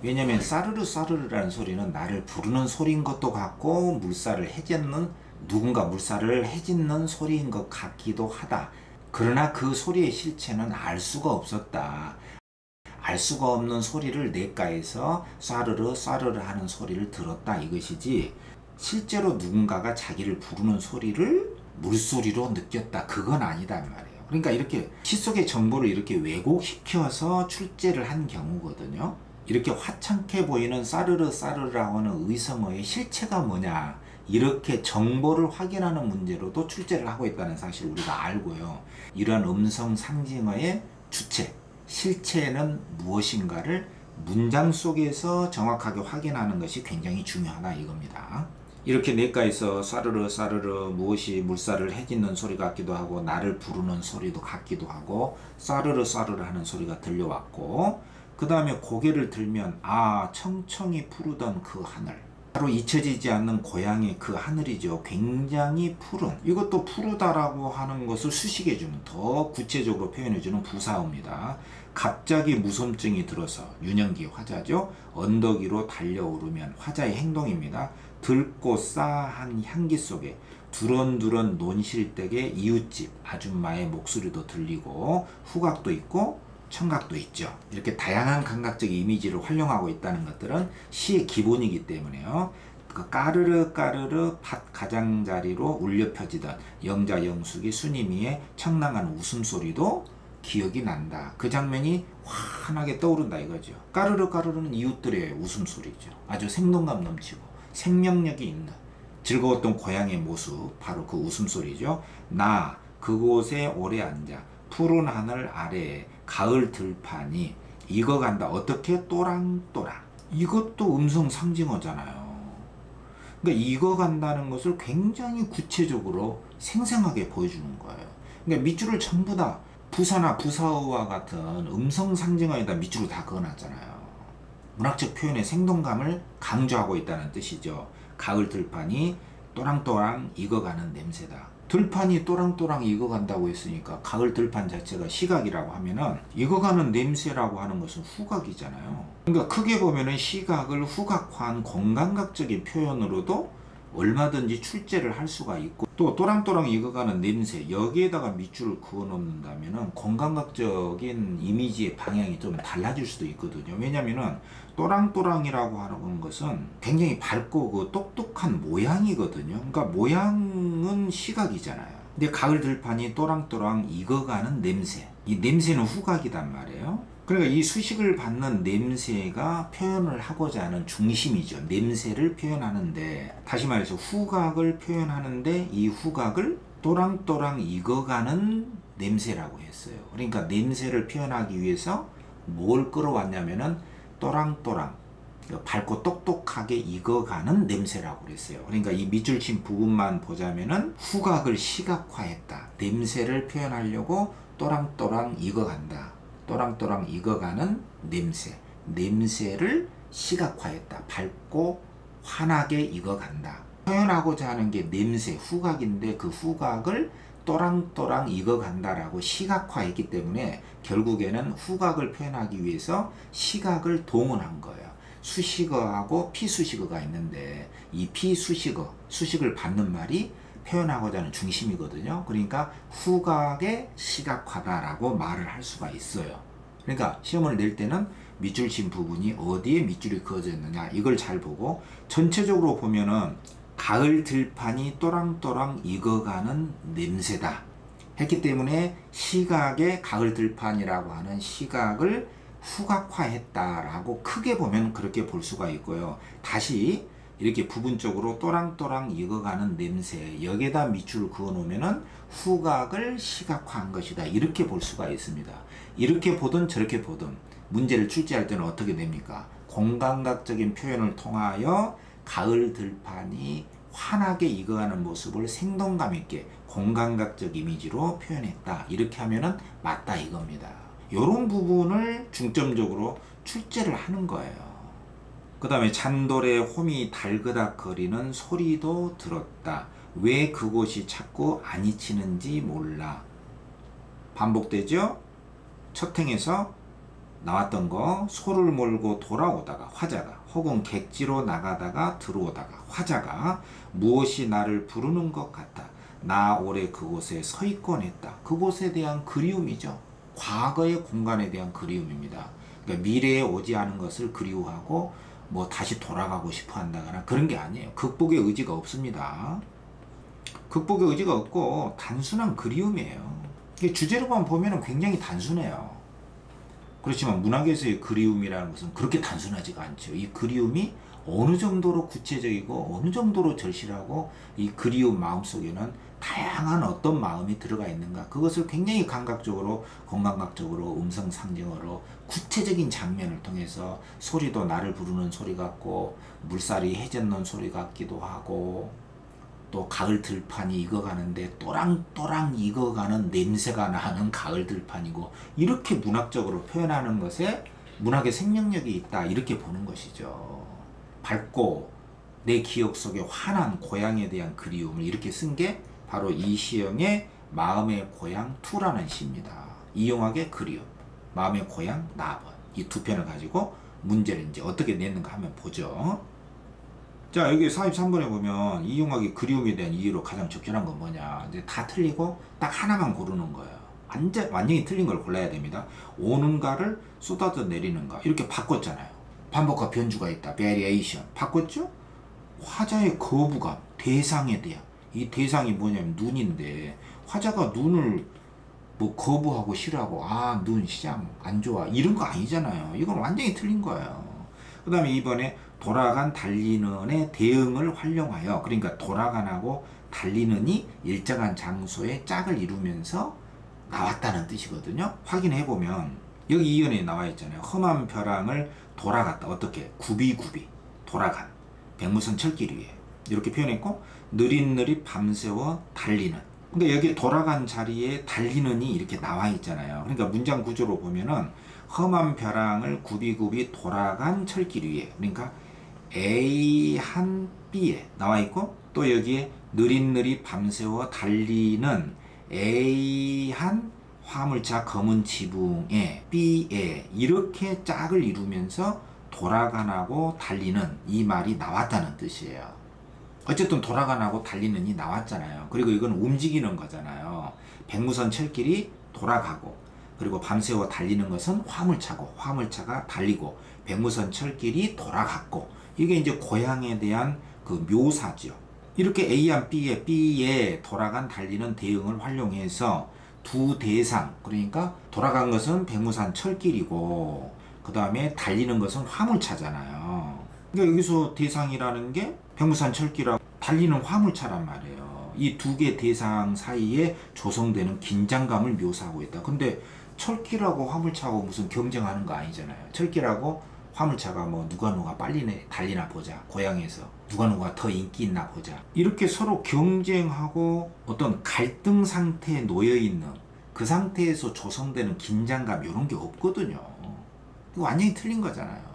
왜냐면 쏴르르라는 소리는 나를 부르는 소리인 것도 같고 물살을 해짓는 누군가 물살을 해짓는 소리인 것 같기도 하다. 그러나 그 소리의 실체는 알 수가 없었다. 알 수가 없는 소리를 냇가에서 쏴르르 쏴르르 하는 소리를 들었다 이것이지, 실제로 누군가가 자기를 부르는 소리를 물소리로 느꼈다 그건 아니단 말이에요. 그러니까 이렇게 시 속의 정보를 이렇게 왜곡시켜서 출제를 한 경우거든요. 이렇게 화창해 보이는 싸르르 싸르르라고 하는 의성어의 실체가 뭐냐, 이렇게 정보를 확인하는 문제로도 출제를 하고 있다는 사실을 우리가 알고요. 이러한 음성 상징어의 주체, 실체는 무엇인가를 문장 속에서 정확하게 확인하는 것이 굉장히 중요하다 이겁니다. 이렇게 냇가에서 쏴르르 쏴르르 무엇이 물살을 해짓는 소리 같기도 하고 나를 부르는 소리도 같기도 하고 쏴르르 쏴르르 하는 소리가 들려왔고, 그 다음에 고개를 들면 청청이 푸르던 그 하늘, 바로 잊혀지지 않는 고향의 그 하늘이죠. 굉장히 푸른, 이것도 푸르다라고 하는 것을 수식해주는, 더 구체적으로 표현해주는 부사어입니다. 갑자기 무섭증이 들어서, 유년기 화자죠. 언덕 위로 달려오르면, 화자의 행동입니다. 들고 싸한 향기 속에 두런두런 논실댁의 이웃집 아줌마의 목소리도 들리고 후각도 있고 청각도 있죠. 이렇게 다양한 감각적 이미지를 활용하고 있다는 것들은 시의 기본이기 때문에요. 그 까르르 까르르 밭 가장자리로 울려 펴지던 영자 영숙이 순이미의 청량한 웃음소리도 기억이 난다. 그 장면이 환하게 떠오른다 이거죠. 까르르 까르르는 이웃들의 웃음소리죠. 아주 생동감 넘치고 생명력이 있는 즐거웠던 고향의 모습, 바로 그 웃음소리죠. 나 그곳에 오래 앉아 푸른 하늘 아래에 가을 들판이 익어간다. 어떻게? 또랑또랑. 이것도 음성 상징어잖아요. 그러니까 익어간다는 것을 굉장히 구체적으로 생생하게 보여주는 거예요. 그러니까 밑줄을 전부 다 부사나 부사어와 같은 음성 상징어에다 밑줄을 다 그어놨잖아요. 문학적 표현의 생동감을 강조하고 있다는 뜻이죠. 가을 들판이 또랑또랑 익어가는 냄새다. 들판이 또랑또랑 익어간다고 했으니까 가을 들판 자체가 시각이라고 하면은 익어가는 냄새라고 하는 것은 후각이잖아요. 그러니까 크게 보면은 시각을 후각화한 공감각적인 표현으로도 얼마든지 출제를 할 수가 있고, 또 또랑또랑 익어가는 냄새, 여기에다가 밑줄을 그어 놓는다면은 공감각적인 이미지의 방향이 좀 달라질 수도 있거든요. 왜냐면은 또랑또랑이라고 하는 것은 굉장히 밝고 그 똑똑한 모양이거든요. 그러니까 모양은 시각이잖아요. 근데 가을 들판이 또랑또랑 익어가는 냄새, 이 냄새는 후각이단 말이에요. 그러니까 이 수식을 받는 냄새가 표현을 하고자 하는 중심이죠. 냄새를 표현하는데, 다시 말해서 후각을 표현하는데 이 후각을 또랑또랑 익어가는 냄새라고 했어요. 그러니까 냄새를 표현하기 위해서 뭘 끌어왔냐면은 또랑또랑 밝고 똑똑하게 익어가는 냄새라고 그랬어요. 그러니까 이 밑줄 친 부분만 보자면은 후각을 시각화했다. 냄새를 표현하려고 또랑또랑 익어간다. 또랑또랑 익어가는 냄새, 냄새를 시각화했다. 밝고 환하게 익어간다. 표현하고자 하는 게 냄새, 후각인데 그 후각을 또랑또랑 익어간다라고 시각화했기 때문에 결국에는 후각을 표현하기 위해서 시각을 동원한 거예요. 수식어하고 피수식어가 있는데 이 피수식어, 수식을 받는 말이 표현하고자 하는 중심이거든요. 그러니까 후각의 시각화다라고 말을 할 수가 있어요. 그러니까 시험을 낼 때는 밑줄 친 부분이 어디에 밑줄이 그어져 있느냐 이걸 잘 보고, 전체적으로 보면은 가을 들판이 또랑또랑 익어가는 냄새다 했기 때문에 시각의 가을 들판이라고 하는 시각을 후각화했다라고 크게 보면 그렇게 볼 수가 있고요. 다시 이렇게 부분적으로 또랑또랑 익어가는 냄새, 여기에다 밑줄을 그어 놓으면은 후각을 시각화한 것이다. 이렇게 볼 수가 있습니다. 이렇게 보든 저렇게 보든 문제를 출제할 때는 어떻게 됩니까? 공감각적인 표현을 통하여 가을 들판이 환하게 익어가는 모습을 생동감 있게 공감각적 이미지로 표현했다. 이렇게 하면은 맞다 이겁니다. 이런 부분을 중점적으로 출제를 하는 거예요. 그 다음에 잔돌의 홈이 달그닥거리는 소리도 들었다. 왜 그곳이 자꾸 안 잊히는지 몰라. 반복되죠? 첫 행에서 나왔던 거, 소를 몰고 돌아오다가 화자가, 혹은 객지로 나가다가 들어오다가 화자가 무엇이 나를 부르는 것 같다. 나 오래 그곳에 서 있곤 했다. 그곳에 대한 그리움이죠. 과거의 공간에 대한 그리움입니다. 그러니까 미래에 오지 않은 것을 그리워하고 뭐 다시 돌아가고 싶어 한다거나 그런 게 아니에요. 극복의 의지가 없습니다. 극복의 의지가 없고 단순한 그리움이에요. 이게 주제로만 보면 굉장히 단순해요. 그렇지만 문학에서의 그리움이라는 것은 그렇게 단순하지가 않죠. 이 그리움이 어느 정도로 구체적이고 어느 정도로 절실하고 이 그리움 마음속에는 다양한 어떤 마음이 들어가 있는가, 그것을 굉장히 감각적으로, 건강학적으로, 음성 상징어로 구체적인 장면을 통해서 소리도 나를 부르는 소리 같고 물살이 해젓는 소리 같기도 하고 또 가을 들판이 익어가는데 또랑또랑 익어가는 냄새가 나는 가을 들판이고, 이렇게 문학적으로 표현하는 것에 문학의 생명력이 있다, 이렇게 보는 것이죠. 밝고 내 기억 속에 환한 고향에 대한 그리움을 이렇게 쓴 게 바로 이시영의 마음의 고향 2라는 시입니다. 이용학의 그리움, 마음의 고향 나번, 이 두 편을 가지고 문제를 이제 어떻게 냈는가 한번 보죠. 자, 여기 43번에 보면 이용학의 그리움에 대한 이유로 가장 적절한 건 뭐냐. 이제 다 틀리고 딱 하나만 고르는 거예요. 완전히 틀린 걸 골라야 됩니다. 오는가를 쏟아져 내리는가, 이렇게 바꿨잖아요. 반복과 변주가 있다. variation. 바꿨죠? 화자의 거부감, 대상에 대한. 이 대상이 뭐냐면 눈인데, 화자가 눈을 뭐 거부하고 싫어하고, 아, 눈 시장 안 좋아, 이런 거 아니잖아요. 이건 완전히 틀린 거예요. 그 다음에 이번에 돌아간 달리는의 대응을 활용하여, 그러니까 돌아간하고 달리는이 일정한 장소에 짝을 이루면서 나왔다는 뜻이거든요. 확인해보면 여기 이연에 나와 있잖아요. 험한 벼랑을 돌아갔다. 어떻게? 구비구비 돌아간 백무선 철길 위에, 이렇게 표현했고, 느릿느릿 밤새워 달리는. 근데 여기 돌아간 자리에 달리는이 이렇게 나와 있잖아요. 그러니까 문장 구조로 보면은 험한 벼랑을 구비구비 돌아간 철길 위에, 그러니까 A 한 B에 나와 있고, 또 여기에 느릿느릿 밤새워 달리는 A 한 화물차 검은 지붕에 B에, 이렇게 짝을 이루면서 돌아간하고 달리는 이 말이 나왔다는 뜻이에요. 어쨌든 돌아간하고 달리는이 나왔잖아요. 그리고 이건 움직이는 거잖아요. 백무선 철길이 돌아가고, 그리고 밤새워 달리는 것은 화물차고, 화물차가 달리고, 백무선 철길이 돌아갔고, 이게 이제 고향에 대한 그 묘사죠. 이렇게 A한 B에 돌아간 달리는 대응을 활용해서 두 대상, 그러니까 돌아간 것은 백무산 철길이고 그 다음에 달리는 것은 화물차잖아요. 그러니까 여기서 대상이라는 게 백무산 철길하고 달리는 화물차란 말이에요. 이 두 개 대상 사이에 조성되는 긴장감을 묘사하고 있다. 근데 철길하고 화물차하고 무슨 경쟁하는 거 아니잖아요. 철길하고 화물차가 뭐 누가 빨리 달리나 보자, 고향에서 누가 더 인기 있나 보자, 이렇게 서로 경쟁하고 어떤 갈등 상태에 놓여 있는 그 상태에서 조성되는 긴장감, 이런 게 없거든요. 이거 완전히 틀린 거잖아요.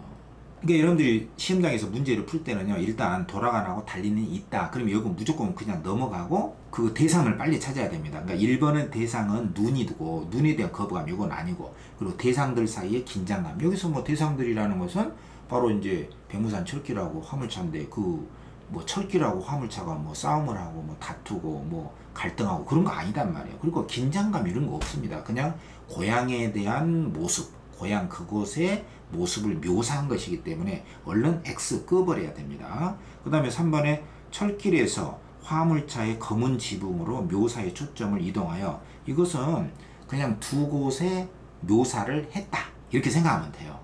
그러니까 여러분들이 시험장에서 문제를 풀 때는요, 일단 돌아가나고 달리는 있다, 그러면 여기 무조건 그냥 넘어가고 그 대상을 빨리 찾아야 됩니다. 그러니까 1번은 대상은 눈이고, 눈에 대한 거부감, 이건 아니고, 그리고 대상들 사이의 긴장감, 여기서 뭐 대상들이라는 것은 바로 이제 백무산 철길하고 화물차인데, 그 뭐 철길하고 화물차가 뭐 싸움을 하고 뭐 다투고 뭐 갈등하고 그런 거 아니단 말이에요. 그리고 긴장감 이런 거 없습니다. 그냥 고향에 대한 모습, 고향 그곳의 모습을 묘사한 것이기 때문에 얼른 X 끄버려야 됩니다. 그 다음에 3번에 철길에서 화물차의 검은 지붕으로 묘사의 초점을 이동하여, 이것은 그냥 두 곳의 묘사를 했다, 이렇게 생각하면 돼요.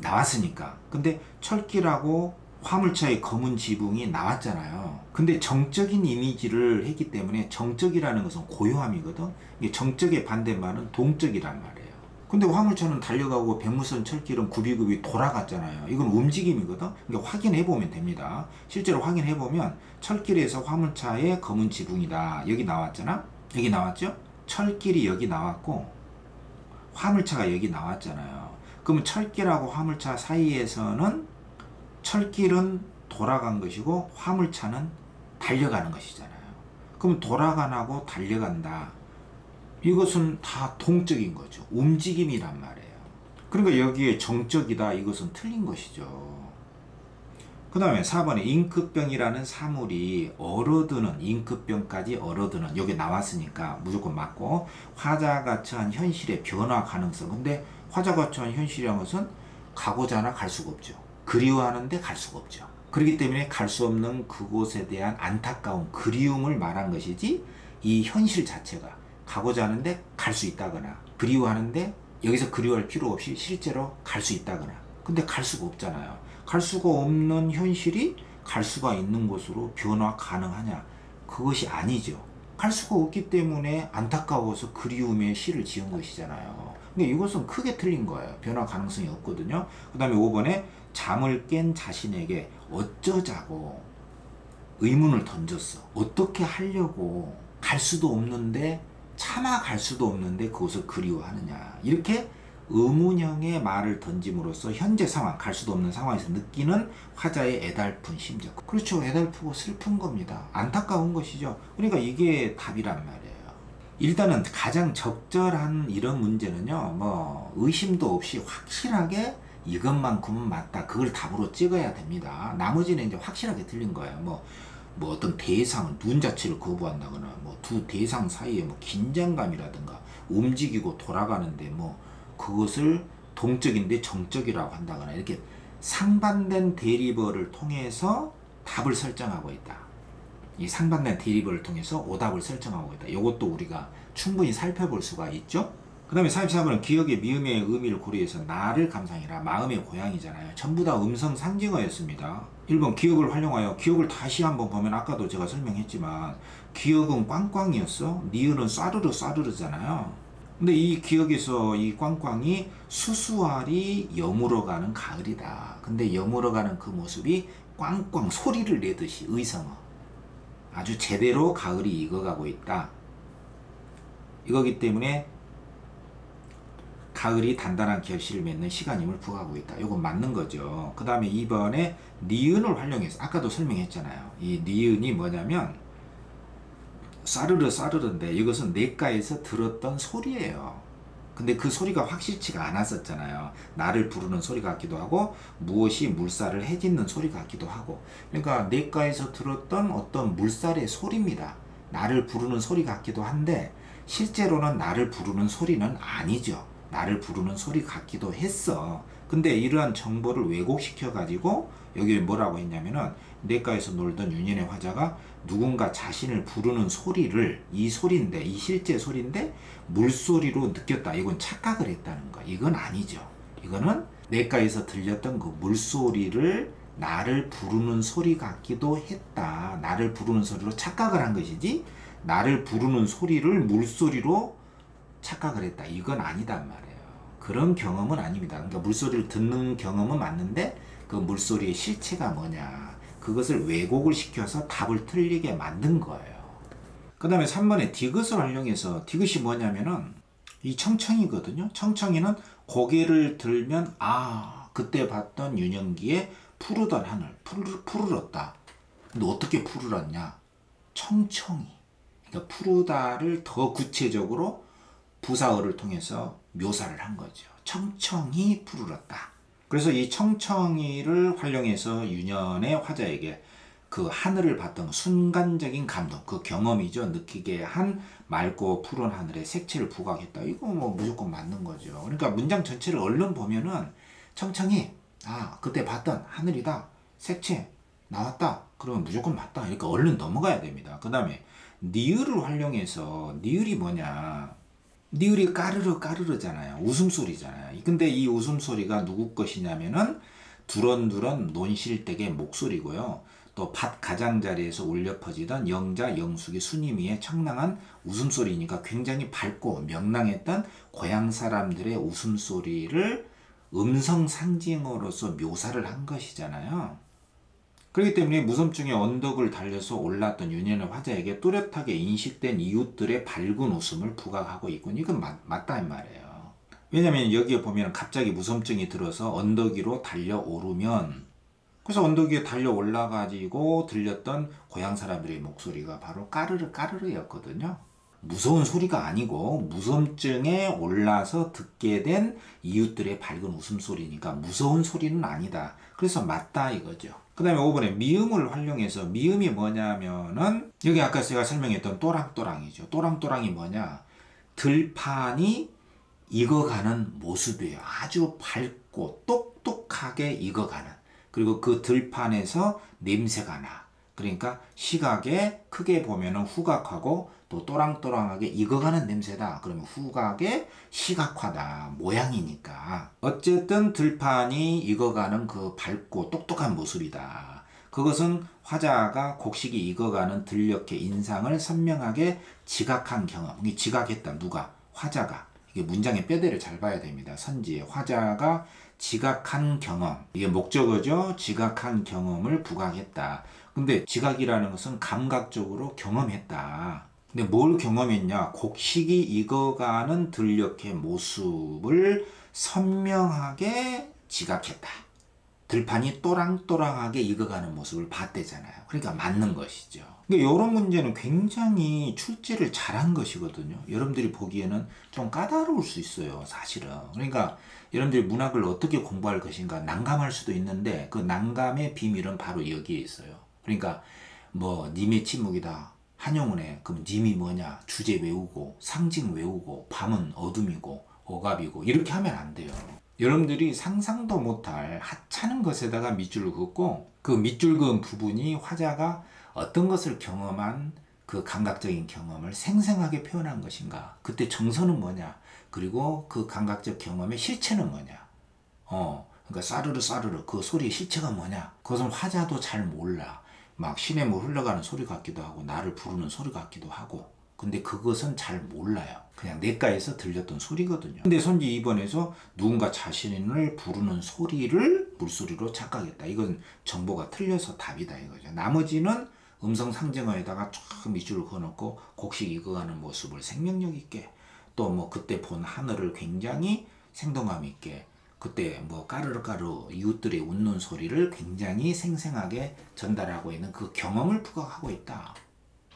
나왔으니까. 근데 철길하고 화물차의 검은 지붕이 나왔잖아요. 근데 정적인 이미지를 했기 때문에, 정적이라는 것은 고요함이거든. 이게 정적의 반대말은 동적이란 말이에요. 근데 화물차는 달려가고 백무선 철길은 구비구비 돌아갔잖아요. 이건 움직임이거든. 그러니까 확인해보면 됩니다. 실제로 확인해보면 철길에서 화물차의 검은 지붕이다, 여기 나왔잖아. 여기 나왔죠. 철길이 여기 나왔고 화물차가 여기 나왔잖아요. 그러면 철길하고 화물차 사이에서는 철길은 돌아간 것이고 화물차는 달려가는 것이잖아요. 그럼 돌아가나고 달려간다, 이것은 다 동적인 거죠. 움직임이란 말이에요. 그러니까 여기에 정적이다 이것은 틀린 것이죠. 그 다음에 4번에 잉크병이라는 사물이 얼어드는, 잉크병까지 얼어드는, 여기 나왔으니까 무조건 맞고, 화자가 처한 현실의 변화 가능성. 근데 화자가 처한 현실이라는 것은 가고자 하나 갈 수가 없죠. 그리워하는데 갈 수가 없죠. 그렇기 때문에 갈 수 없는 그곳에 대한 안타까운 그리움을 말한 것이지, 이 현실 자체가 가고자 하는데 갈 수 있다거나, 그리워하는데 여기서 그리워할 필요 없이 실제로 갈 수 있다거나. 근데 갈 수가 없잖아요. 갈 수가 없는 현실이 갈 수가 있는 곳으로 변화 가능하냐? 그것이 아니죠. 갈 수가 없기 때문에 안타까워서 그리움의 시를 지은 것이잖아요. 근데 이것은 크게 틀린 거예요. 변화 가능성이 없거든요. 그 다음에 5번에 잠을 깬 자신에게 어쩌자고 의문을 던졌어. 어떻게 하려고 갈 수도 없는데, 차마 갈 수도 없는데 그것을 그리워하느냐. 이렇게 의문형의 말을 던짐으로써 현재 상황, 갈 수도 없는 상황에서 느끼는 화자의 애달픈 심정. 그렇죠. 애달프고 슬픈 겁니다. 안타까운 것이죠. 그러니까 이게 답이란 말이에요. 일단은 가장 적절한 이런 문제는요, 뭐 의심도 없이 확실하게 이것만큼은 맞다, 그걸 답으로 찍어야 됩니다. 나머지는 이제 확실하게 틀린 거예요. 뭐 어떤 대상을, 눈 자체를 거부한다거나, 뭐 두 대상 사이에 뭐 긴장감이라든가, 움직이고 돌아가는데 뭐 그것을 동적인데 정적이라고 한다거나, 이렇게 상반된 대리버를 통해서 답을 설정하고 있다. 이 상반된 대리버를 통해서 오답을 설정하고 있다. 이것도 우리가 충분히 살펴볼 수가 있죠. 그 다음에 44번은 기억의 미음의 의미를 고려해서 나를 감상이라, 마음의 고향이잖아요. 전부 다 음성 상징어였습니다. 1번 기억을 활용하여, 기억을 다시 한번 보면 아까도 제가 설명했지만 기억은 꽝꽝이었어. 니은은 쏴르르 쏴르르잖아요. 근데 이 기억에서 이 꽝꽝이 수수알이 여물어가는 가을이다. 근데 여물어가는 그 모습이 꽝꽝 소리를 내듯이 의성어. 아주 제대로 가을이 익어가고 있다. 이거기 때문에 가을이 단단한 결실을 맺는 시간임을 부각하고 있다. 이건 맞는 거죠. 그 다음에 2번에 니은을 활용해서, 아까도 설명했잖아요. 이 니은이 뭐냐면 싸르르 싸르르인데 이것은 냇가에서 들었던 소리예요. 근데 그 소리가 확실치가 않았었잖아요. 나를 부르는 소리 같기도 하고, 무엇이 물살을 해짓는 소리 같기도 하고. 그러니까 냇가에서 들었던 어떤 물살의 소리입니다. 나를 부르는 소리 같기도 한데 실제로는 나를 부르는 소리는 아니죠. 나를 부르는 소리 같기도 했어. 근데 이러한 정보를 왜곡시켜 가지고 여기 뭐라고 했냐면은, 냇가에서 놀던 윤현의 화자가 누군가 자신을 부르는 소리를, 이 소리인데, 이 실제 소리인데 물소리로 느꼈다. 이건 착각을 했다는 거. 이건 아니죠. 이거는 냇가에서 들렸던 그 물소리를 나를 부르는 소리 같기도 했다. 나를 부르는 소리로 착각을 한 것이지, 나를 부르는 소리를 물소리로 착각을 했다. 이건 아니단 말이에요. 그런 경험은 아닙니다. 그러니까 물소리를 듣는 경험은 맞는데 그 물소리의 실체가 뭐냐, 그것을 왜곡을 시켜서 답을 틀리게 만든 거예요. 그 다음에 3번에 디귿을 활용해서, 디귿이 뭐냐면은 이 청청이거든요. 청청이는 고개를 들면 그때 봤던 윤영기의 푸르던 하늘, 푸르렀다. 근데 어떻게 푸르렀냐? 청청이. 그러니까 푸르다를 더 구체적으로 부사어를 통해서 묘사를 한 거죠. 청청이 푸르렀다. 그래서 이 청청이를 활용해서 윤현의 화자에게 그 하늘을 봤던 순간적인 감동, 그 경험이죠. 느끼게 한 맑고 푸른 하늘의 색채를 부각했다. 이거 뭐 무조건 맞는 거죠. 그러니까 문장 전체를 얼른 보면은 청청이 그때 봤던 하늘이다, 색채 나왔다, 그러면 무조건 맞다. 그러니까 얼른 넘어가야 됩니다. 그 다음에 니을을 활용해서, 니을이 뭐냐, 니을이 까르르 까르르잖아요. 웃음소리잖아요. 근데 이 웃음소리가 누구 것이냐면은 두런두런 논실댁의 목소리고요. 또 밭 가장자리에서 울려 퍼지던 영자 영숙이 순임이의 청량한 웃음소리니까 굉장히 밝고 명랑했던 고향 사람들의 웃음소리를 음성 상징어로서 묘사를 한 것이잖아요. 그렇기 때문에 무섬중에 언덕을 달려서 올랐던 윤현의 화자에게 또렷하게 인식된 이웃들의 밝은 웃음을 부각하고 있군. 이건 맞다 이 말이에요. 왜냐면 여기에 보면 갑자기 무섬증이 들어서 언덕 위로 달려오르면, 그래서 언덕 위에 달려 올라가지고 들렸던 고향 사람들의 목소리가 바로 까르르 까르르였거든요. 무서운 소리가 아니고 무섬증에 올라서 듣게 된 이웃들의 밝은 웃음소리니까 무서운 소리는 아니다. 그래서 맞다 이거죠. 그 다음에 5번에 미음을 활용해서, 미음이 뭐냐면은 여기 아까 제가 설명했던 또랑또랑이죠. 또랑또랑이 뭐냐, 들판이 익어가는 모습이에요. 아주 밝고 똑똑하게 익어가는, 그리고 그 들판에서 냄새가 나. 그러니까 시각에 크게 보면은 후각하고 또 또랑또랑하게 익어가는 냄새다. 그러면 후각의 시각화다. 모양이니까. 어쨌든 들판이 익어가는 그 밝고 똑똑한 모습이다. 그것은 화자가 곡식이 익어가는 들녘의 인상을 선명하게 지각한 경험. 이게 지각했다. 누가? 화자가. 이게 문장의 뼈대를 잘 봐야 됩니다. 선지에 화자가 지각한 경험. 이게 목적어죠. 지각한 경험을 부각했다. 근데 지각이라는 것은 감각적으로 경험했다. 근데 뭘 경험했냐? 곡식이 익어가는 들녘의 모습을 선명하게 지각했다. 들판이 또랑또랑하게 익어가는 모습을 봤대잖아요. 그러니까 맞는 것이죠. 그러니까 이런 문제는 굉장히 출제를 잘한 것이거든요. 여러분들이 보기에는 좀 까다로울 수 있어요, 사실은. 그러니까 여러분들이 문학을 어떻게 공부할 것인가 난감할 수도 있는데, 그 난감의 비밀은 바로 여기에 있어요. 그러니까 뭐 님의 침묵이다, 한영운에 그럼 님이 뭐냐, 주제 외우고 상징 외우고 밤은 어둠이고 억압이고 이렇게 하면 안 돼요. 여러분들이 상상도 못할 하찮은 것에다가 밑줄을 긋고, 그 밑줄 그은 부분이 화자가 어떤 것을 경험한 그 감각적인 경험을 생생하게 표현한 것인가, 그때 정서는 뭐냐, 그리고 그 감각적 경험의 실체는 뭐냐, 그러니까 싸르르 싸르르 그 소리의 실체가 뭐냐, 그것은 화자도 잘 몰라. 막 시냇물 흘러가는 소리 같기도 하고 나를 부르는 소리 같기도 하고, 근데 그것은 잘 몰라요. 그냥 냇가에서 들렸던 소리거든요. 근데 선지 2번에서 누군가 자신을 부르는 소리를 물소리로 착각했다. 이건 정보가 틀려서 답이다 이거죠. 나머지는 음성 상징어에다가 쫙 밑줄을 그어놓고 곡식 익어가는 모습을 생명력 있게, 또 뭐 그때 본 하늘을 굉장히 생동감 있게, 그때 뭐 까르르까르 이웃들의 웃는 소리를 굉장히 생생하게 전달하고 있는 그 경험을 부각하고 있다.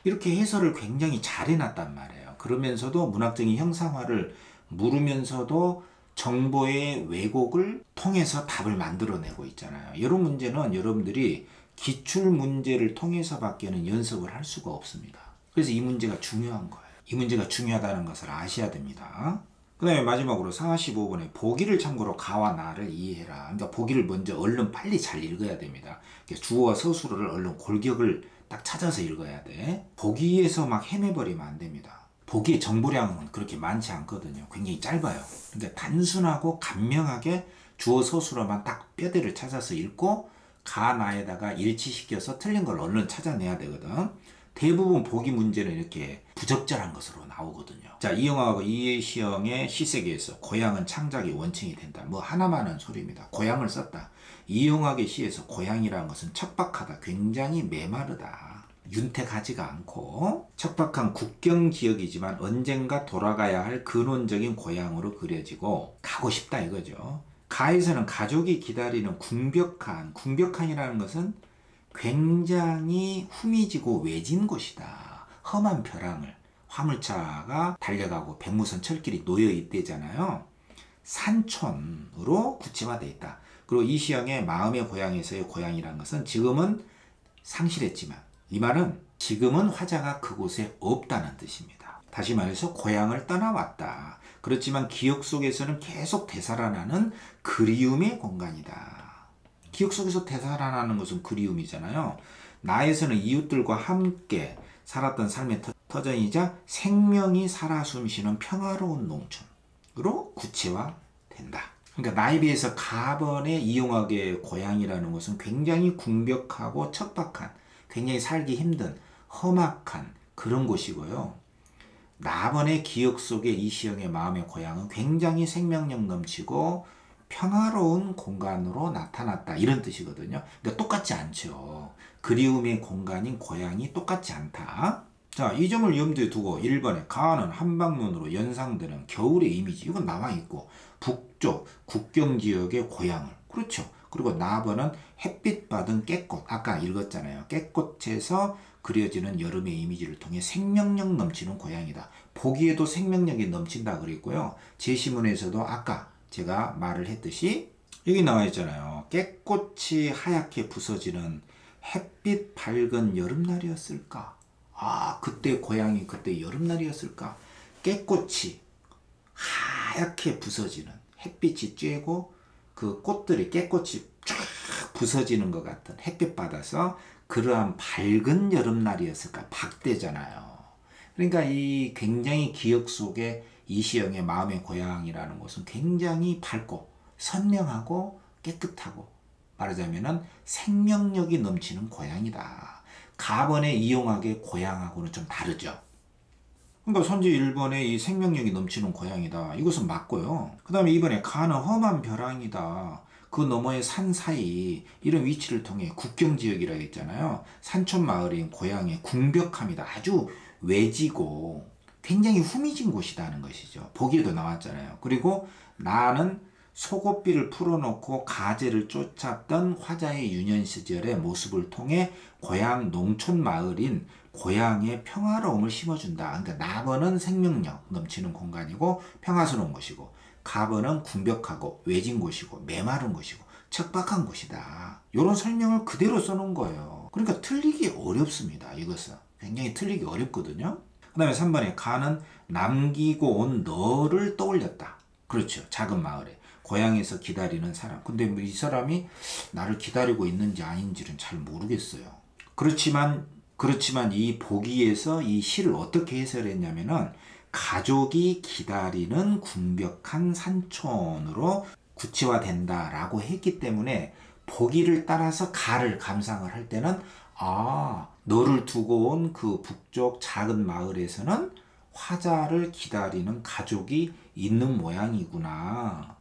이렇게 해설을 굉장히 잘 해놨단 말이에요. 그러면서도 문학적인 형상화를 물으면서도 정보의 왜곡을 통해서 답을 만들어내고 있잖아요. 이런 문제는 여러분들이 기출문제를 통해서 밖에는 연습을 할 수가 없습니다. 그래서 이 문제가 중요한 거예요. 이 문제가 중요하다는 것을 아셔야 됩니다. 그 다음에 마지막으로 45번에 보기를 참고로 가와 나를 이해해라. 그러니까 보기를 먼저 얼른 빨리 잘 읽어야 됩니다. 주어와 서술어를 얼른 골격을 딱 찾아서 읽어야 돼. 보기에서 막 헤매버리면 안 됩니다. 보기의 정보량은 그렇게 많지 않거든요. 굉장히 짧아요. 그러니까 단순하고 간명하게 주어 서술어만 딱 뼈대를 찾아서 읽고 가 나에다가 일치시켜서 틀린 걸 얼른 찾아내야 되거든. 대부분 보기 문제는 이렇게 부적절한 것으로 나오거든요. 자, 이영하고 이시영의 시세계에서 고향은 창작의 원칙이 된다. 뭐 하나만한 소리입니다. 고향을 썼다. 이영학의 시에서 고향이라는 것은 척박하다. 굉장히 메마르다. 윤택하지가 않고 척박한 국경지역이지만 언젠가 돌아가야 할 근원적인 고향으로 그려지고 가고 싶다 이거죠. 가에서는 가족이 기다리는 궁벽한이라는 것은 굉장히 후미지고 외진 곳이다. 험한 벼랑을 화물차가 달려가고 백무선 철길이 놓여 있대잖아요. 산촌으로 구체화되어 있다. 그리고 이시영의 마음의 고향에서의 고향이라는 것은 지금은 상실했지만, 이 말은 지금은 화자가 그곳에 없다는 뜻입니다. 다시 말해서 고향을 떠나왔다. 그렇지만 기억 속에서는 계속 되살아나는 그리움의 공간이다. 기억 속에서 되살아나는 것은 그리움이잖아요. 나에서는 이웃들과 함께 살았던 삶의 터전이자 생명이 살아 숨쉬는 평화로운 농촌으로 구체화된다. 그러니까 나에 비해서 가번의 이용학의 고향이라는 것은 굉장히 궁벽하고 척박한, 굉장히 살기 힘든 험악한 그런 곳이고요. 나번의 기억 속에 이시영의 마음의 고향은 굉장히 생명력 넘치고 평화로운 공간으로 나타났다. 이런 뜻이거든요. 그러니까 똑같지 않죠. 그리움의 공간인 고향이 똑같지 않다. 자, 이 점을 염두에 두고 1번에 가는 한방눈으로 연상되는 겨울의 이미지. 이건 나와 있고, 북쪽 국경지역의 고향을. 그렇죠. 그리고 나번은 햇빛 받은 깨꽃. 아까 읽었잖아요. 깨꽃에서 그려지는 여름의 이미지를 통해 생명력 넘치는 고향이다. 보기에도 생명력이 넘친다 그랬고요. 제시문에서도 아까 제가 말을 했듯이 여기 나와 있잖아요. 깨꽃이 하얗게 부서지는 햇빛 밝은 여름날이었을까? 아, 그때 고향이 그때 여름날이었을까? 깨꽃이 하얗게 부서지는 햇빛이 쬐고 그 꽃들이 깨꽃이 쫙 부서지는 것 같은 햇빛 받아서 그러한 밝은 여름날이었을까? 박대잖아요. 그러니까 이 굉장히 기억 속에 이시영의 마음의 고향이라는 곳은 굉장히 밝고 선명하고 깨끗하고 말하자면은 생명력이 넘치는 고향이다. 가번의 이용학의 고향하고는 좀 다르죠. 그러니까 선지 1번에 이 생명력이 넘치는 고향이다. 이것은 맞고요. 그 다음에 2번에 가는 험한 벼랑이다. 그 너머의 산 사이 이런 위치를 통해 국경지역이라고 했잖아요. 산촌 마을인 고향의 궁벽함이다. 아주 외지고 굉장히 후미진 곳이라는 것이죠. 보기에도 나왔잖아요. 그리고 나는 속옷비를 풀어놓고 가재를 쫓았던 화자의 유년 시절의 모습을 통해 고향 농촌 마을인 고향의 평화로움을 심어준다. 그러니까 나번은 생명력 넘치는 공간이고 평화스러운 곳이고 가번은 궁벽하고 외진 곳이고 메마른 곳이고 척박한 곳이다. 이런 설명을 그대로 써놓은 거예요. 그러니까 틀리기 어렵습니다. 이것은 굉장히 틀리기 어렵거든요. 그 다음에 3번에 가는 남기고 온 너를 떠올렸다. 그렇죠. 작은 마을에 고향에서 기다리는 사람. 근데 이 사람이 나를 기다리고 있는지 아닌지는 잘 모르겠어요. 그렇지만 이 보기에서 이 시를 어떻게 해설했냐면은 가족이 기다리는 궁벽한 산촌으로 구체화된다라고 했기 때문에 보기를 따라서 가를 감상을 할 때는 아, 너를 두고 온 그 북쪽 작은 마을에서는 화자를 기다리는 가족이 있는 모양이구나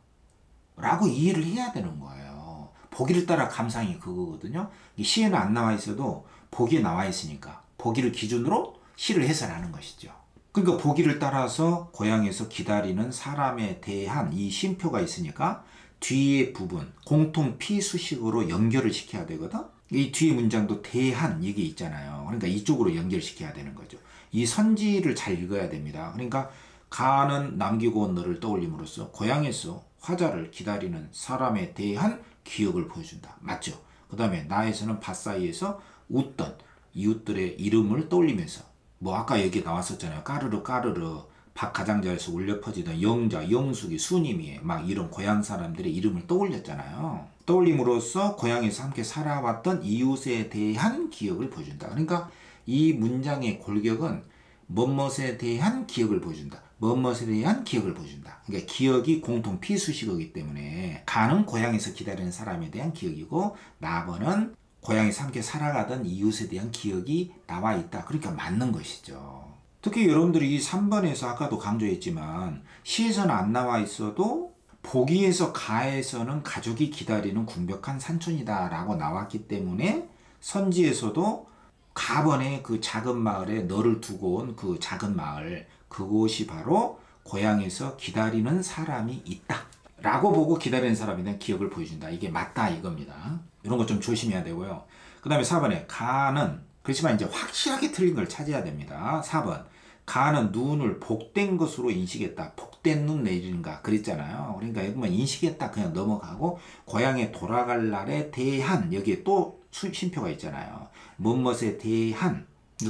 라고 이해를 해야 되는 거예요. 보기를 따라 감상이 그거거든요. 시에는 안 나와 있어도 보기에 나와 있으니까 보기를 기준으로 시를 해설하는 것이죠. 그러니까 보기를 따라서 고향에서 기다리는 사람에 대한 이 쉼표가 있으니까 뒤에 부분 공통 피수식으로 연결을 시켜야 되거든. 이 뒤에 문장도 대한 이게 있잖아요. 그러니까 이쪽으로 연결시켜야 되는 거죠. 이 선지를 잘 읽어야 됩니다. 그러니까 가는 남기고 온 너를 떠올림으로써 고향에서 화자를 기다리는 사람에 대한 기억을 보여준다. 맞죠? 그 다음에 나에서는 밭 사이에서 웃던 이웃들의 이름을 떠올리면서 뭐 아까 얘기 나왔었잖아요. 까르르 까르르 밭 가장자에서 울려 퍼지던 영자, 영숙이, 수님이 막 이런 고향 사람들의 이름을 떠올렸잖아요. 떠올림으로써 고향에서 함께 살아왔던 이웃에 대한 기억을 보여준다. 그러니까 이 문장의 골격은 뭐뭇에 대한 기억을 보여준다. 뭐뭇에 대한 기억을 보여준다. 그러니까 기억이 공통 피수식어이기 때문에 가는 고향에서 기다리는 사람에 대한 기억이고 나번은 고향에서 함께 살아가던 이웃에 대한 기억이 나와 있다. 그러니까 맞는 것이죠. 특히 여러분들이 이 3번에서 아까도 강조했지만 시에서는 안 나와 있어도 보기에서 가에서는 가족이 기다리는 궁벽한 산촌이다 라고 나왔기 때문에 선지에서도 가번의 그 작은 마을에 너를 두고 온 그 작은 마을 그곳이 바로 고향에서 기다리는 사람이 있다 라고 보고 기다리는 사람에 대한 기억을 보여준다. 이게 맞다 이겁니다. 이런 거 좀 조심해야 되고요. 그 다음에 4번에 가는 그렇지만 이제 확실하게 틀린 걸 찾아야 됩니다. 4번 가는 눈을 복된 것으로 인식했다. 복된 눈 내리는가 그랬잖아요. 그러니까 여기 보면 인식했다 그냥 넘어가고 고향에 돌아갈 날에 대한 여기에 또 쉼표가 있잖아요. 뭐뭇에 대한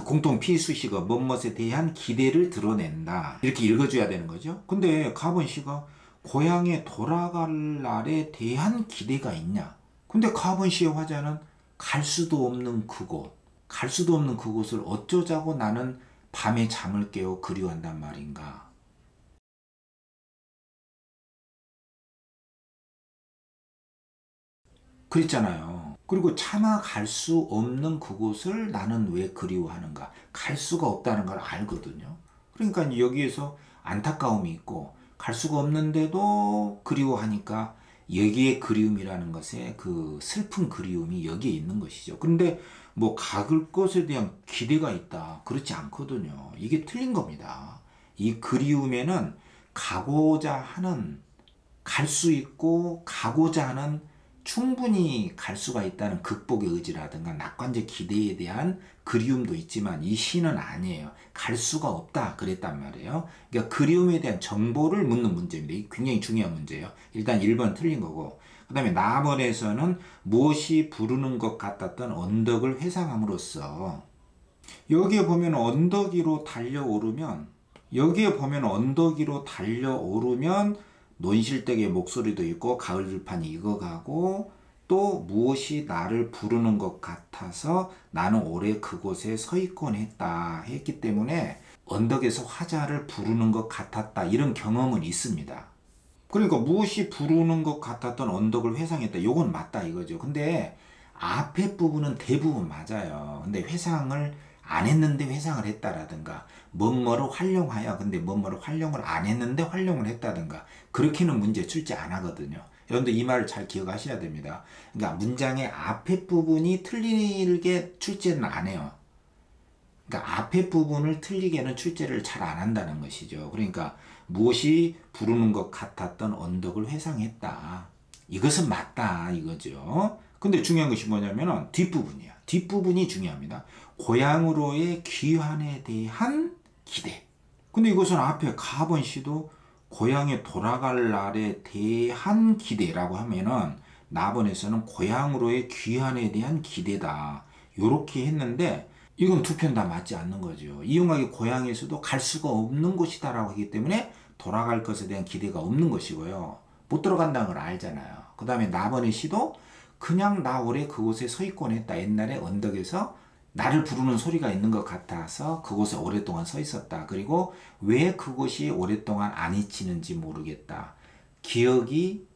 공통 피수식어 뭐뭇에 대한 기대를 드러낸다. 이렇게 읽어줘야 되는 거죠. 근데 가번시가 고향에 돌아갈 날에 대한 기대가 있냐? 근데 가번시의 화자는 갈 수도 없는 그곳, 갈 수도 없는 그곳을 어쩌자고 나는 밤에 잠을 깨어 그리워한단 말인가? 그랬잖아요. 그리고 차마 갈 수 없는 그곳을 나는 왜 그리워하는가? 갈 수가 없다는 걸 알거든요. 그러니까 여기에서 안타까움이 있고 갈 수가 없는데도 그리워하니까 여기에 그리움이라는 것에 그 슬픈 그리움이 여기에 있는 것이죠. 그런데 뭐 갈 것에 대한 기대가 있다. 그렇지 않거든요. 이게 틀린 겁니다. 이 그리움에는 가고자 하는 갈 수 있고 가고자 하는 충분히 갈 수가 있다는 극복의 의지라든가 낙관적 기대에 대한 그리움도 있지만 이 시는 아니에요. 갈 수가 없다 그랬단 말이에요. 그러니까 그리움에 대한 정보를 묻는 문제입니다. 이게 굉장히 중요한 문제예요. 일단 1번 틀린 거고, 그 다음에 나번에서는 무엇이 부르는 것 같았던 언덕을 회상함으로써, 여기에 보면 언덕 위로 달려오르면 논실댁의 목소리도 있고 가을 들판이 익어가고, 또 무엇이 나를 부르는 것 같아서 나는 오래 그곳에 서 있곤 했기 때문에 언덕에서 화자를 부르는 것 같았다, 이런 경험은 있습니다. 그러니까 무엇이 부르는 것 같았던 언덕을 회상했다, 이건 맞다 이거죠. 근데 앞에 부분은 대부분 맞아요. 근데 회상을 안 했는데 회상을 했다라든가, 뭐뭐를 활용하여 근데 뭐뭐를 활용을 안 했는데 활용을 했다든가, 그렇게는 문제 출제 안 하거든요. 여러분들 이 말을 잘 기억하셔야 됩니다. 그러니까 문장의 앞에 부분이 틀리게 출제는 안 해요. 그러니까 앞에 부분을 틀리게는 출제를 잘 안 한다는 것이죠. 그러니까 무엇이 부르는 것 같았던 언덕을 회상했다, 이것은 맞다 이거죠. 근데 중요한 것이 뭐냐면 뒷부분이야. 뒷부분이 중요합니다. 고향으로의 귀환에 대한 기대. 근데 이것은 앞에 가번 시도 고향에 돌아갈 날에 대한 기대라고 하면은, 나번에서는 고향으로의 귀환에 대한 기대다, 요렇게 했는데 이건 두 편 다 맞지 않는 거죠. 이용학이 고향에서도 갈 수가 없는 곳이다 라고 하기 때문에 돌아갈 것에 대한 기대가 없는 것이고요. 못 들어간다는 걸 알잖아요. 그 다음에 나번의 시도 그냥 나 오래 그곳에 서 있곤 했다. 옛날에 언덕에서 나를 부르는 소리가 있는 것 같아서 그곳에 오랫동안 서 있었다. 그리고 왜 그곳이 오랫동안 안 잊히는지 모르겠다. 기억이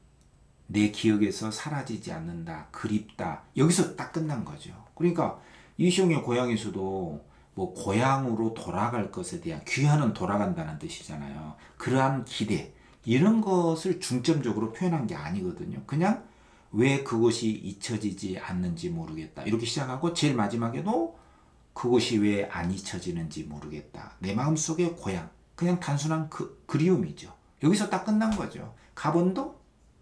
내 기억에서 사라지지 않는다. 그립다. 여기서 딱 끝난 거죠. 그러니까 이시용의 고향에서도 뭐 고향으로 돌아갈 것에 대한, 귀환은 돌아간다는 뜻이잖아요. 그러한 기대, 이런 것을 중점적으로 표현한 게 아니거든요. 그냥 왜 그것이 잊혀지지 않는지 모르겠다, 이렇게 시작하고 제일 마지막에도 그것이 왜 안 잊혀지는지 모르겠다. 내 마음속의 고향, 그냥 단순한 그리움이죠. 여기서 딱 끝난 거죠. 가번도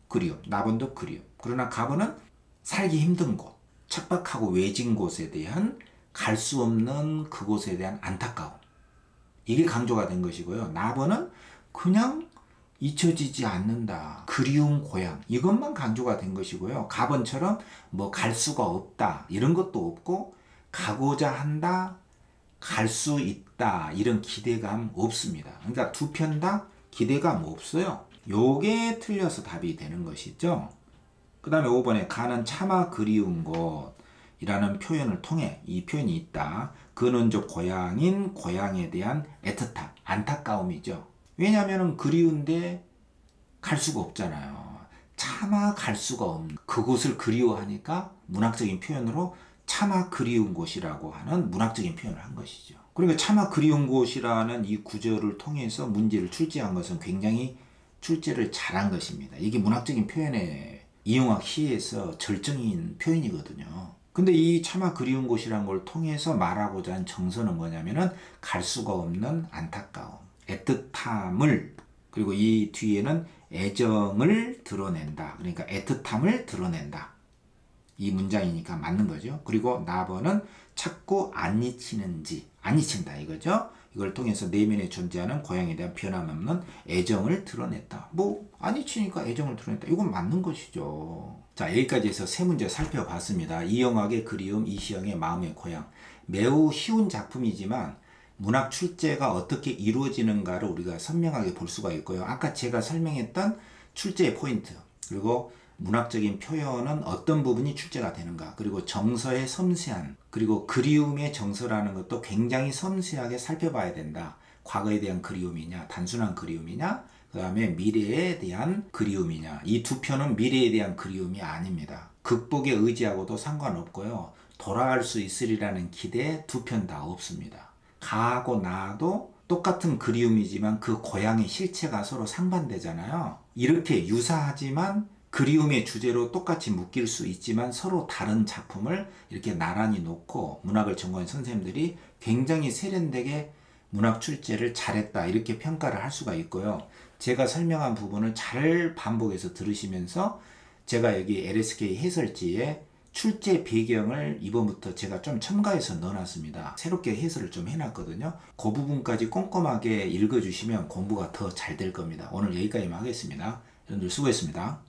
그리움, 나번도 그리움. 그러나 가번은 살기 힘든 곳, 척박하고 외진 곳에 대한, 갈 수 없는 그곳에 대한 안타까움, 이게 강조가 된 것이고요. 나번은 그냥 잊혀지지 않는다, 그리운 고향, 이것만 강조가 된 것이고요. 가번처럼 뭐 갈 수가 없다, 이런 것도 없고, 가고자 한다, 갈 수 있다, 이런 기대감 없습니다. 그러니까 두 편 다 기대감 없어요. 요게 틀려서 답이 되는 것이죠. 그 다음에 5번에 가는 차마 그리운 곳이라는 표현을 통해 이 표현이 있다. 근원적 고향인 고향에 대한 애틋함, 안타까움이죠. 왜냐하면 그리운데 갈 수가 없잖아요. 차마 갈 수가 없는 그곳을 그리워하니까 문학적인 표현으로 차마 그리운 곳이라고 하는 문학적인 표현을 한 것이죠. 그러니까 차마 그리운 곳이라는 이 구절을 통해서 문제를 출제한 것은 굉장히 출제를 잘한 것입니다. 이게 문학적인 표현의 이용학 시에서 절정인 표현이거든요. 근데 이 차마 그리운 곳이라는 걸 통해서 말하고자 한 정서는 뭐냐면은 갈 수가 없는 안타까움, 애틋함을, 그리고 이 뒤에는 애정을 드러낸다. 그러니까 애틋함을 드러낸다. 이 문장이니까 맞는 거죠. 그리고 나번은 자꾸 안 잊히는지, 안 잊힌다 이거죠. 이걸 통해서 내면에 존재하는 고향에 대한 변함없는 애정을 드러냈다. 뭐 안 잊히니까 애정을 드러냈다. 이건 맞는 것이죠. 자, 여기까지 해서 세 문제 살펴봤습니다. 이영학의 그리움, 이시영의 마음의 고향. 매우 쉬운 작품이지만 문학 출제가 어떻게 이루어지는가를 우리가 선명하게 볼 수가 있고요. 아까 제가 설명했던 출제의 포인트, 그리고 문학적인 표현은 어떤 부분이 출제가 되는가, 그리고 정서의 섬세한, 그리고 그리움의 정서라는 것도 굉장히 섬세하게 살펴봐야 된다. 과거에 대한 그리움이냐, 단순한 그리움이냐, 그 다음에 미래에 대한 그리움이냐. 이 두 편은 미래에 대한 그리움이 아닙니다. 극복에 의지하고도 상관없고요. 돌아갈 수 있으리라는 기대 두 편 다 없습니다. 가고 나도 똑같은 그리움이지만 그 고향의 실체가 서로 상반되잖아요. 이렇게 유사하지만 그리움의 주제로 똑같이 묶일 수 있지만 서로 다른 작품을 이렇게 나란히 놓고 문학을 전공한 선생님들이 굉장히 세련되게 문학 출제를 잘했다, 이렇게 평가를 할 수가 있고요. 제가 설명한 부분을 잘 반복해서 들으시면서 제가 여기 LSK 해설지에 출제 배경을 이번부터 제가 좀 첨가해서 넣어놨습니다. 새롭게 해설을 좀 해놨거든요. 그 부분까지 꼼꼼하게 읽어주시면 공부가 더 잘 될 겁니다. 오늘 여기까지만 하겠습니다. 여러분들 수고했습니다.